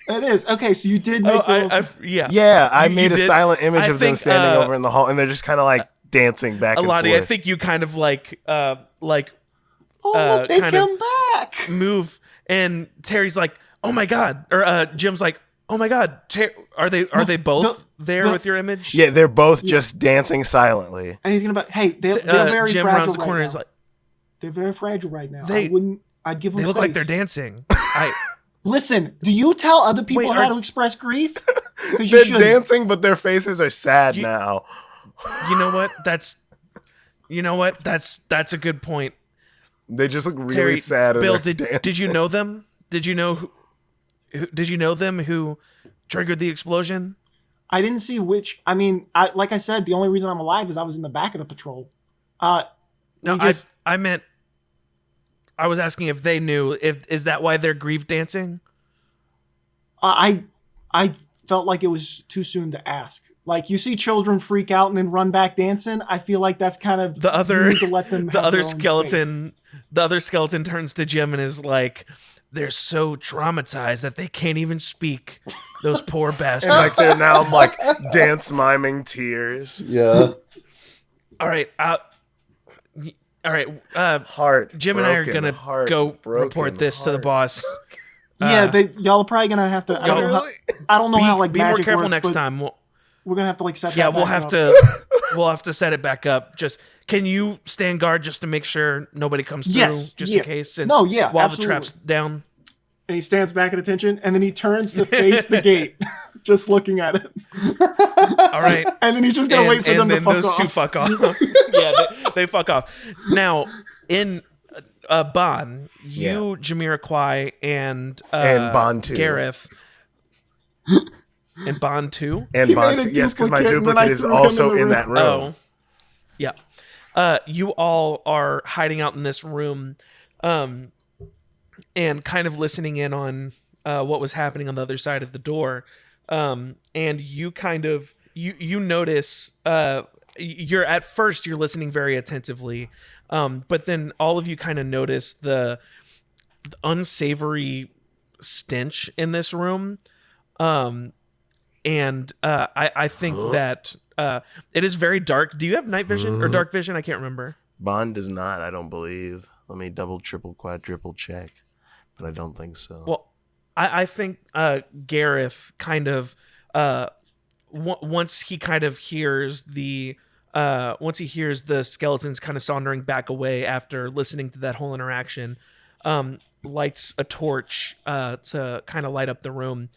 It is. Okay, so you did make those. Yeah, I made a silent image of them standing over in the hall, and they're just kind of like dancing back and forth. I think you kind of look, they come back. Move, and Terry's like, "Oh my God," or Jim's like, "Oh my God, are they both there with your image?" Yeah, they're both just dancing silently. And he's gonna be, hey, they're very Jim fragile rounds the corner right and is now. like, they're very fragile right now. I'd give them. They look space. like they're dancing. Listen, do you tell other people how to express grief? They're dancing, but their faces are sad now. You know what? That's a good point. They just look really Terry, sad. Bill, did you know them? Did you know did you know them who triggered the explosion? I didn't see which. I mean, like I said, the only reason I'm alive is I was in the back of the patrol. I meant. I was asking if they knew. Is that why they're grief dancing? I felt like it was too soon to ask. Like, you see children freak out and then run back dancing. I feel like that's kind of the other. You need to let them. The other skeleton. Space. The other skeleton turns to Jim and is like, "They're so traumatized that they can't even speak. Those poor bastards." And like they're now like dance miming tears. Yeah. All right. All right, Jim and I are gonna go report this to the boss. Y'all are probably gonna have to. I don't know how like be magic more careful works, next time. We're gonna have to like set. Yeah, that we'll back have up. we'll have to set it back up. Just can you stand guard just to make sure nobody comes through, in case. And while absolutely. The trap's down. And he stands back at attention, and then he turns to face the gate, just looking at it. All right, and then he's just gonna wait for them to fuck off. And then those two fuck off. Yeah, they fuck off. Now in Bon, you, Jamiroquai, and Bon 2. Gareth. And Bon 2? And Bon 2, yes, because my duplicate is also in that room. Oh, yeah. You all are hiding out in this room and kind of listening in on what was happening on the other side of the door. And you kind of you notice you're at first you're listening very attentively, but then all of you kind of notice the unsavory stench in this room, and I think that it is very dark. Do you have night vision or dark vision? I can't remember. Bond does not, I don't believe. Let me double, triple, quadruple check, but I don't think so. Well, I think Gareth kind of once he kind of hears the skeletons kind of sauntering back away after listening to that whole interaction, lights a torch to kind of light up the room,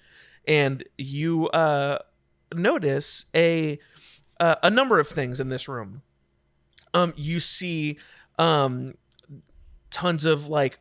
and you notice a number of things in this room. You see tons of like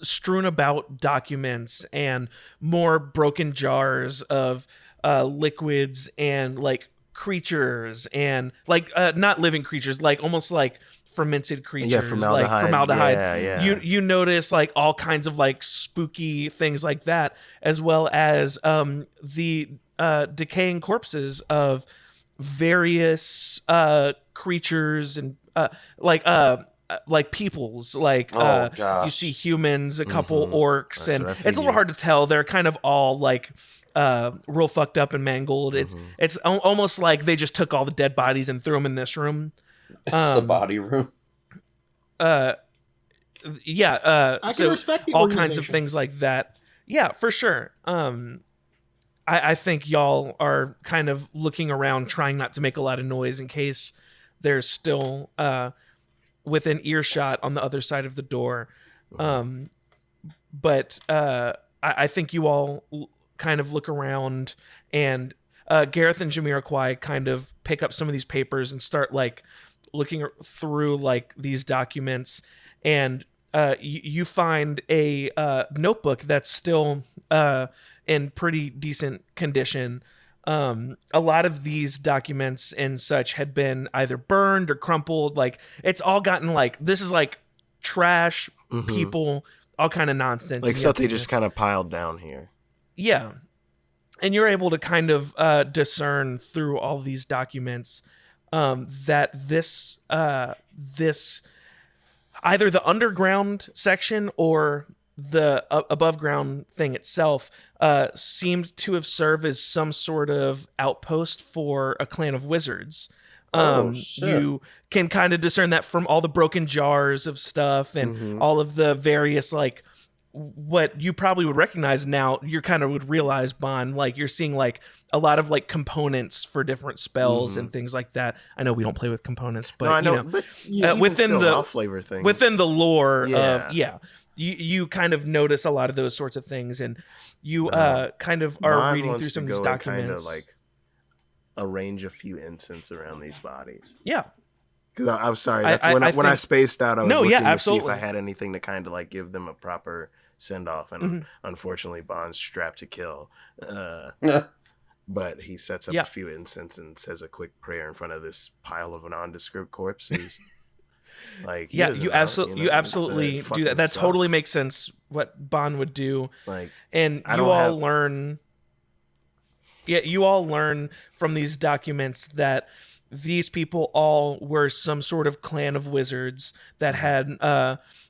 strewn about documents and more broken jars of liquids and like creatures and like not living creatures, like almost like fermented creatures. Yeah, formaldehyde. Like formaldehyde. Yeah. You notice like all kinds of like spooky things like that, as well as the decaying corpses of various creatures and like peoples, like you see humans, a couple orcs, and it's a little hard to tell. They're kind of all like real fucked up and mangled. It's almost like they just took all the dead bodies and threw them in this room. It's the body room. I can respect the all organization. kinds of things like that. Yeah, for sure. I think y'all are kind of looking around, trying not to make a lot of noise in case there's still within earshot on the other side of the door. But I think you all kind of look around, and Gareth and Jamiroquai kind of pick up some of these papers and start like looking through like these documents, and you find a notebook that's still in pretty decent condition. A lot of these documents and such had been either burned or crumpled. Like it's all gotten like, this is like trash, people, all kind of nonsense. Like stuff they just kind of piled down here. Yeah. And you're able to kind of discern through all these documents that this either the underground section or the above ground thing itself seemed to have served as some sort of outpost for a clan of wizards. You can kind of discern that from all the broken jars of stuff and all of the various like what you probably would recognize now. You kind of would realize, Bond, like you're seeing like a lot of like components for different spells and things like that. I know we don't play with components, but no, I know, you know, but within the flavor thing, within the lore of you kind of notice a lot of those sorts of things, and you kind of are reading through some of these documents. Kind of like arrange a few incense around these bodies. Yeah. Because I'm sorry, that's when I spaced out. I was looking to see if I had anything to kind of like give them a proper send off, and unfortunately, Bond's strapped to kill. But he sets up a few incense and says a quick prayer in front of this pile of nondescript corpses. Like you absolutely do that. That totally makes sense. What Bond would do, like, and you all learn. Yeah, you all learn from these documents that these people all were some sort of clan of wizards that had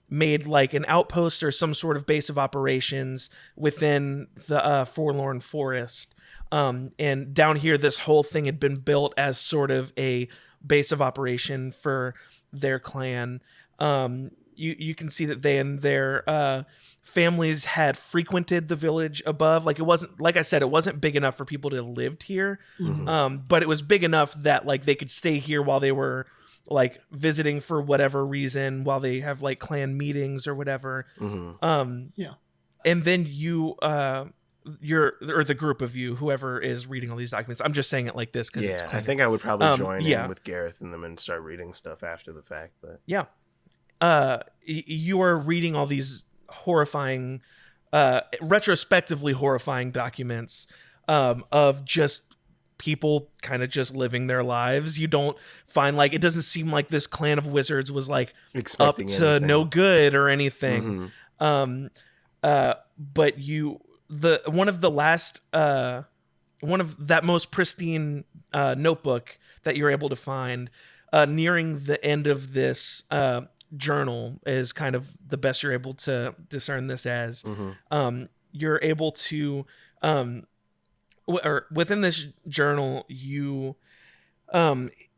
made like an outpost or some sort of base of operations within the Forlorn Forest. And down here, this whole thing had been built as sort of a base of operation for their clan. You can see that they and their families had frequented the village above. Like it wasn't, like I said, it wasn't big enough for people to have lived here. But it was big enough that like they could stay here while they were like visiting for whatever reason, while they have like clan meetings or whatever. And then or the group of you, whoever is reading all these documents, I'm just saying it like this because I think I would probably join in with Gareth and them and start reading stuff after the fact. But you are reading all these horrifying, retrospectively horrifying documents of just people kind of just living their lives. You don't find like, it doesn't seem like this clan of wizards was like expecting up to anything. No good or anything. But one of the last that most pristine notebook that you're able to find. Nearing the end of this journal is kind of the best you're able to discern this as. You're able to, or within this journal, you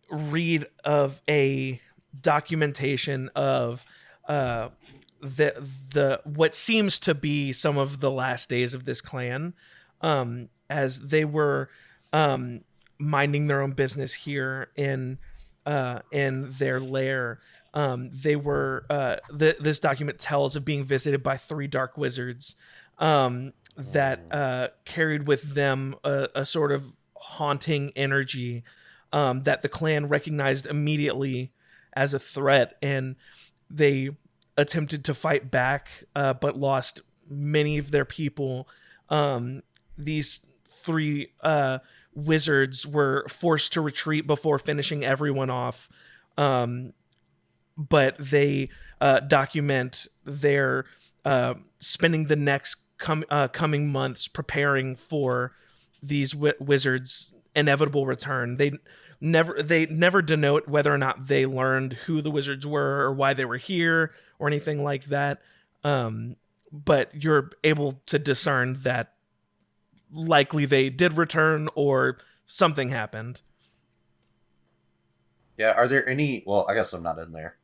read of a documentation of the what seems to be some of the last days of this clan, as they were minding their own business here in their lair. They were this document tells of being visited by 3 dark wizards that carried with them a sort of haunting energy that the clan recognized immediately as a threat, and they attempted to fight back, but lost many of their people. These 3 wizards were forced to retreat before finishing everyone off, but they document their spending the next coming months preparing for these wizards' inevitable return. They never denote whether or not they learned who the wizards were or why they were here or anything like that. But you're able to discern that likely they did return or something happened. Yeah, are there any... Well, I guess I'm not in there.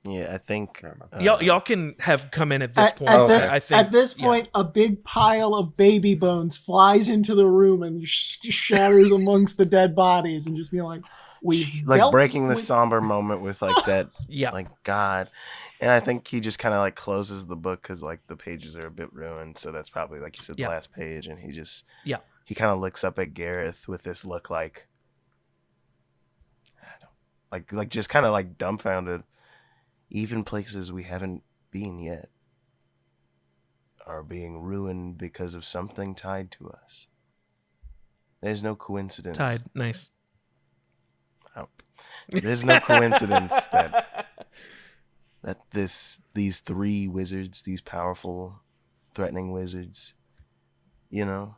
Yeah, I think y'all can have come in at this point. At this point, a big pile of baby bones flies into the room and shatters amongst the dead bodies, and just being like, "We like breaking the somber moment with like that." Yeah, like God. And I think he just kind of like closes the book because like the pages are a bit ruined. So that's probably, like you said, the last page. And he just he kind of looks up at Gareth with this look like just kind of like dumbfounded. Even places we haven't been yet are being ruined because of something tied to us. There's no coincidence. Tied, nice. Oh. There's no coincidence that these 3 wizards, these powerful, threatening wizards, you know,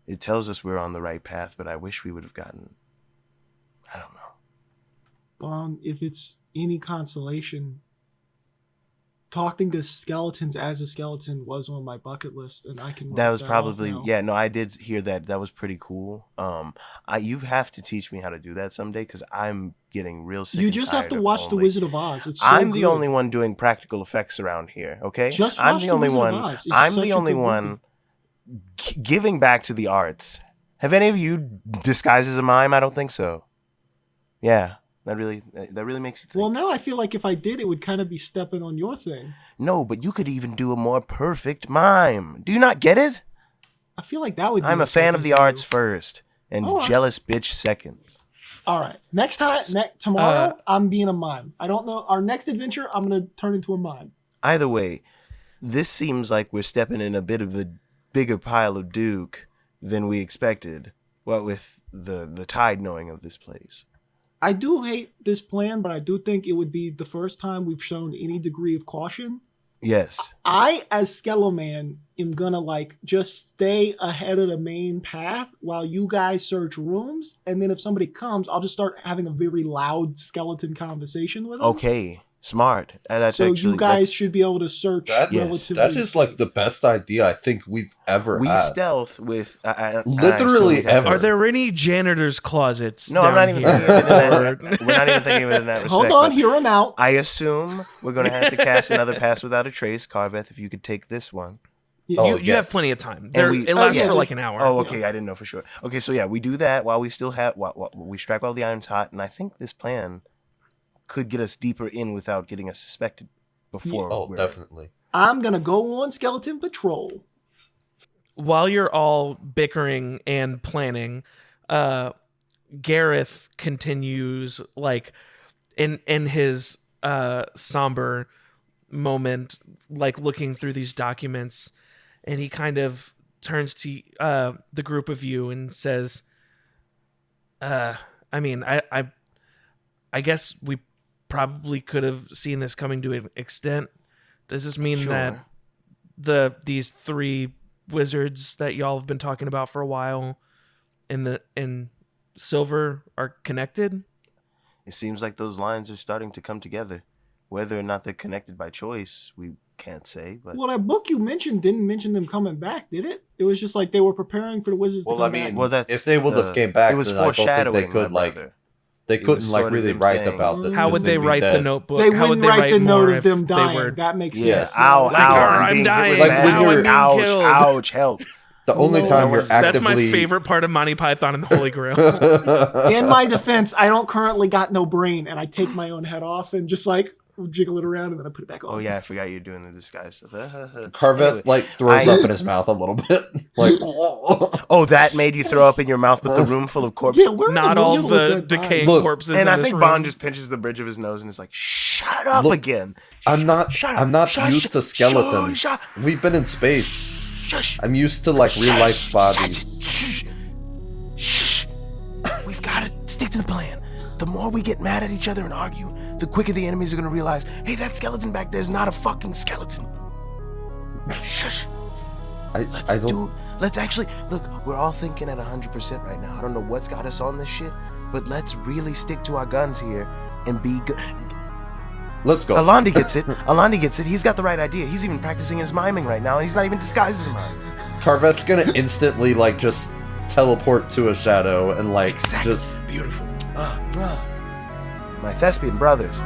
it tells us we're on the right path, but I wish we would have gotten, I don't know. If it's any consolation, talking to skeletons as a skeleton was on my bucket list, and I can. That was probably no. I did hear that. That was pretty cool. You have to teach me how to do that someday because I'm getting real sick. You just have to watch The Wizard of Oz. It's so I'm good. the only one doing practical effects around here. Okay, just watch I'm the only Wizard one. of Oz. I'm the only one giving back to the arts. Have any of you disguised as a mime? I don't think so. Yeah. That really makes you think. Well, now I feel like if I did, it would kind of be stepping on your thing. No, but you could even do a more perfect mime. Do you not get it? I feel like that would be... I'm a fan of the arts first, and jealous bitch second. All right. Next time, tomorrow, I'm being a mime. I don't know. Our next adventure, I'm going to turn into a mime. Either way, this seems like we're stepping in a bit of a bigger pile of Duke than we expected. What with the tide knowing of this place. I do hate this plan, but I do think it would be the first time we've shown any degree of caution. Yes. I, as Skelloman, am gonna just stay ahead of the main path while you guys search rooms, and then if somebody comes, I'll just start having a very loud skeleton conversation with them. Okay. Smart. So you guys should be able to search relatively. That is like the best idea I think we've ever had. We stealth with... literally ever. Are there any janitor's closets? No, I'm not even thinking of it in that. We're not even thinking of it in that respect. Hold on, hear him out. I assume we're going to have to cast another Pass Without a Trace. Carveth, if you could take this one. You have plenty of time. It lasts for like an hour. Oh, okay. I didn't know for sure. Okay, so yeah, we do that while we still have... we strike while the iron's hot, and I think this plan could get us deeper in without getting us suspected before. Definitely. I'm going to go on skeleton patrol. While you're all bickering and planning, Gareth continues in his somber moment, looking through these documents, and he kind of turns to the group of you and says, I guess we probably could have seen this coming to an extent. Does this mean that these 3 wizards that y'all have been talking about for a while in Silver are connected? It seems like those lines are starting to come together. Whether or not they're connected by choice, we can't say. But Well, that book you mentioned didn't mention them coming back, did it? It was just like they were preparing for the wizards to come back. Well, that's if they would have came back, it was then I don't think foreshadowing. they could my like brother. they It was couldn't like sort of really them write saying- about that. How would they write the notebook? They How would wouldn't they write the more note of if them they dying. were- That makes Yeah. sense. Ow, Like, ow, I'm being hit dying. with Like, that. when you're- ouch, killed. ouch, help. The only No, time you're That's my actively favorite part of Monty Python and the Holy Grail. In my defense, I don't currently got no brain, and I take my own head off and just like jiggle it around, and then I put it back on. Oh yeah, I forgot you're doing the disguise stuff. Carveth Anyway, like throws up in his mouth a little bit, like. Oh, that made you throw up in your mouth with the room full of corpses. Yeah, we're in Not the all middle the of that decaying Look, corpses And in I this think room. Bond just pinches the bridge of his nose and is like, "Shut up Look, again." I'm not. Shut up, I'm not shush, used to skeletons. shush. We've been in space. Shush. I'm used to like real life Shush. bodies. Shh. Shh. We've got to stick to the plan. The more we get mad at each other and argue, the quicker the enemies are going to realize, hey, that skeleton back there is not a fucking skeleton. Shush. I don't. Let's actually, look, we're all thinking at 100% right now. I don't know what's got us on this shit, but let's really stick to our guns here and be good. Let's go. Alandi gets it. Alandi gets it. He's got the right idea. He's even practicing his miming right now, and he's not even disguised as a mime. Carveth's gonna instantly like just teleport to a shadow and like Exactly. just. Beautiful. My thespian brothers.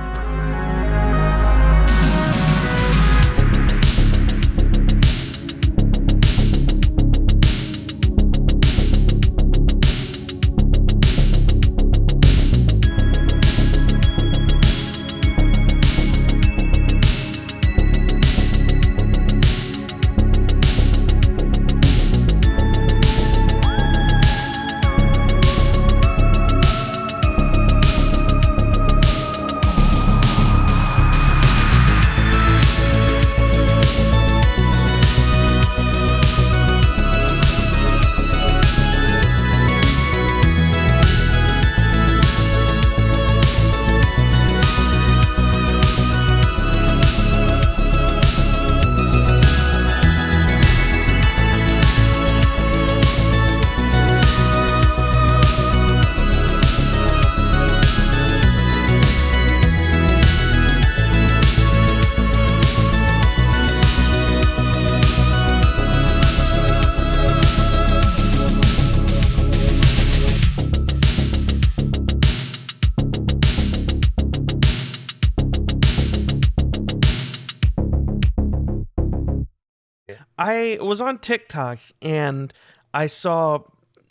I was on TikTok and I saw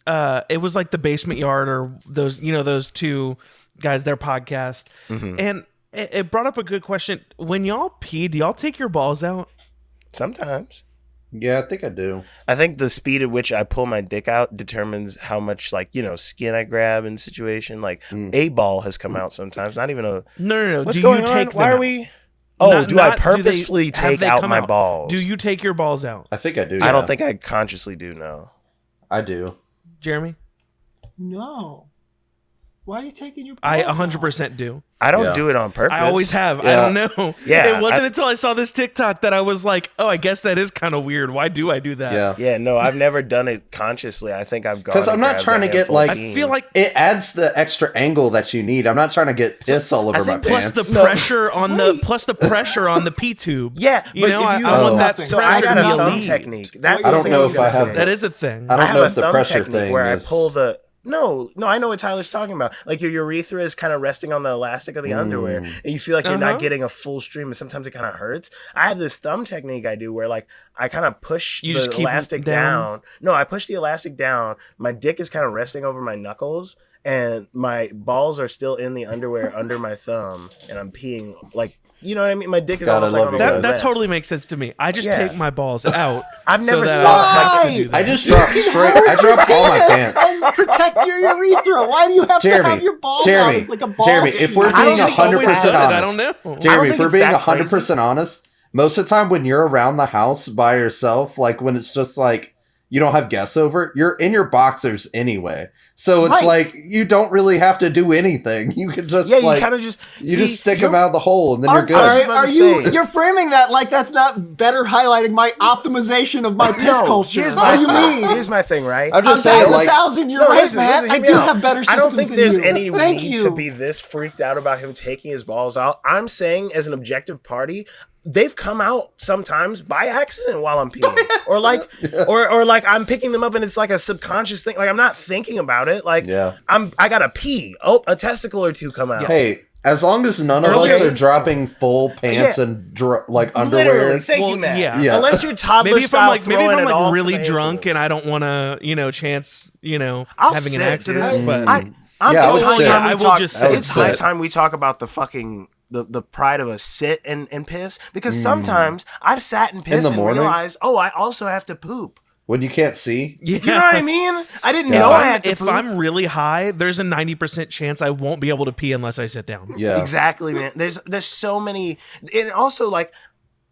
it was like the Basement Yard or those two guys, their podcast. And it brought up a good question. When y'all pee, do y'all take your balls out? Sometimes. Yeah, I think I do. I think the speed at which I pull my dick out determines how much, skin I grab in situation. Like, a ball has come out sometimes. Not even a... No. What's do going you on? take Why them are out? we... Oh, do I purposefully have take they out come my balls? Do you take your balls out? I think I do. I yeah. don't think I consciously do, no. I do. Jeremy? No. Why are you taking your balls I out? 100% do. I don't Yeah. do it on purpose. I always have. Yeah. I don't know. Yeah, It wasn't until I saw this TikTok that I was like, oh, I guess that is kind of weird. Why do I do that? Yeah. Yeah, no, I've never done it consciously. I think I've gone... 'Cause I'm not trying to get, like- I feel like It adds the extra angle that you need. I'm not trying to get piss all over my think plus pants. the pressure on the pressure on the P tube. Yeah, You know, if you... I want Oh. that So I pressure got to a be thumb elite. technique. That's I the don't thing know was if gonna I have say. That is a thing. I don't have know a if the thumb pressure technique thing where is. I pull the... No, I know what Tyler's talking about. Like your urethra is kind of resting on the elastic of the underwear, and you feel like you're not getting a full stream, and sometimes it kind of hurts. I have this thumb technique I do where I kind of push You the just keep elastic it down? down. No, I push the elastic down. My dick is kind of resting over my knuckles, and my balls are still in the underwear under my thumb, and I'm peeing you know what I mean? My dick is God, I almost love like on you the guys. That rest. totally makes sense to me. I just Yeah. take my balls out. I've so never that thought I Why? don't have to do that. I just dropped straight. I dropped all my pants. And protect your urethra. Why do you have to have Jeremy, your balls out? Jeremy, It's like a ball. Jeremy, if we're I don't being think it's 100% always I honest, don't know. I don't Jeremy, if think we're it's being that 100% honest, most of the time when you're around the house by yourself, like when it's just like you don't have guests over, you're in your boxers anyway. So it's Right. like you don't really have to do anything. You can just Yeah, like you kind of just just stick them out the hole and then I'm you're good. sorry, about are to you? say. You're framing that like that's not better highlighting my optimization of my piss culture. Here's What my do you mean? Here's my thing, right? I'm I'm just down saying, to like, 1,000. You're No, right, listen, man. listen, I hear me do out. have better I systems don't think than there's you. any Thank need you. to be this freaked out about him taking his balls out. I'm saying, as an objective party, they've come out sometimes by accident while I'm peeing, or like, or like I'm picking them up and it's like a subconscious thing. Like I'm not thinking about it. Like I gotta pee. Oh, a testicle or two come out. Hey, as long as none of us are dropping full pants and like underwear. Literally, thank you, man. yeah. Unless you're toddler Maybe if style, I'm throwing it all really to the drunk ankles. and I don't want to, chance, I'll having an sit, accident. dude. But I'm Yeah, I would it's sit. time we I will talk- just I would It's high sit. time we talk about the fucking the pride of a sit and piss, because sometimes I've sat and pissed the and morning? realized, oh, I also have to poop. When you can't see. yeah. You know what I mean? I didn't Yeah. know I had to If poop. I'm really high, there's a 90% chance I won't be able to pee unless I sit down. Yeah. Exactly, man. There's so many, and also like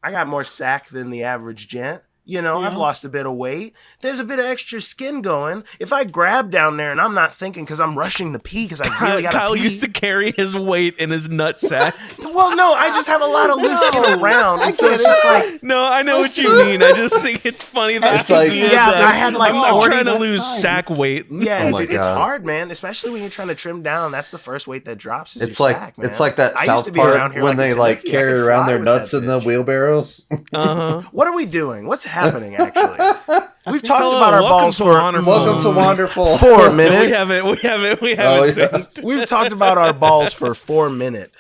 I got more sack than the average gent. I've lost a bit of weight. There's a bit of extra skin going. If I grab down there and I'm not thinking because I'm rushing to pee because I really gotta Kyle pee. used to carry his weight in his nutsack. Well, no, I just have a lot of loose skin around, and so it's just like, No, I know what you mean. I just think it's funny that It's like- he did Yeah, that. I had like I'm not 40 trying to that lose size. sack weight. yeah, Oh my dude, it's God. hard, man. Especially when you're trying to trim down. That's the first weight that drops. Is It's your like sack, man. it's like that I used South to be around Park here when like they a like Tanuki. I carry could around fly their with nuts that in the bitch. wheelbarrows. What are we doing? What's happening? Actually, we've talked Hello, about our welcome balls to for Wanderful. Welcome to Wanderful. 4 We minutes. have it Oh, yeah. synced. We've talked about our balls for 4 minutes.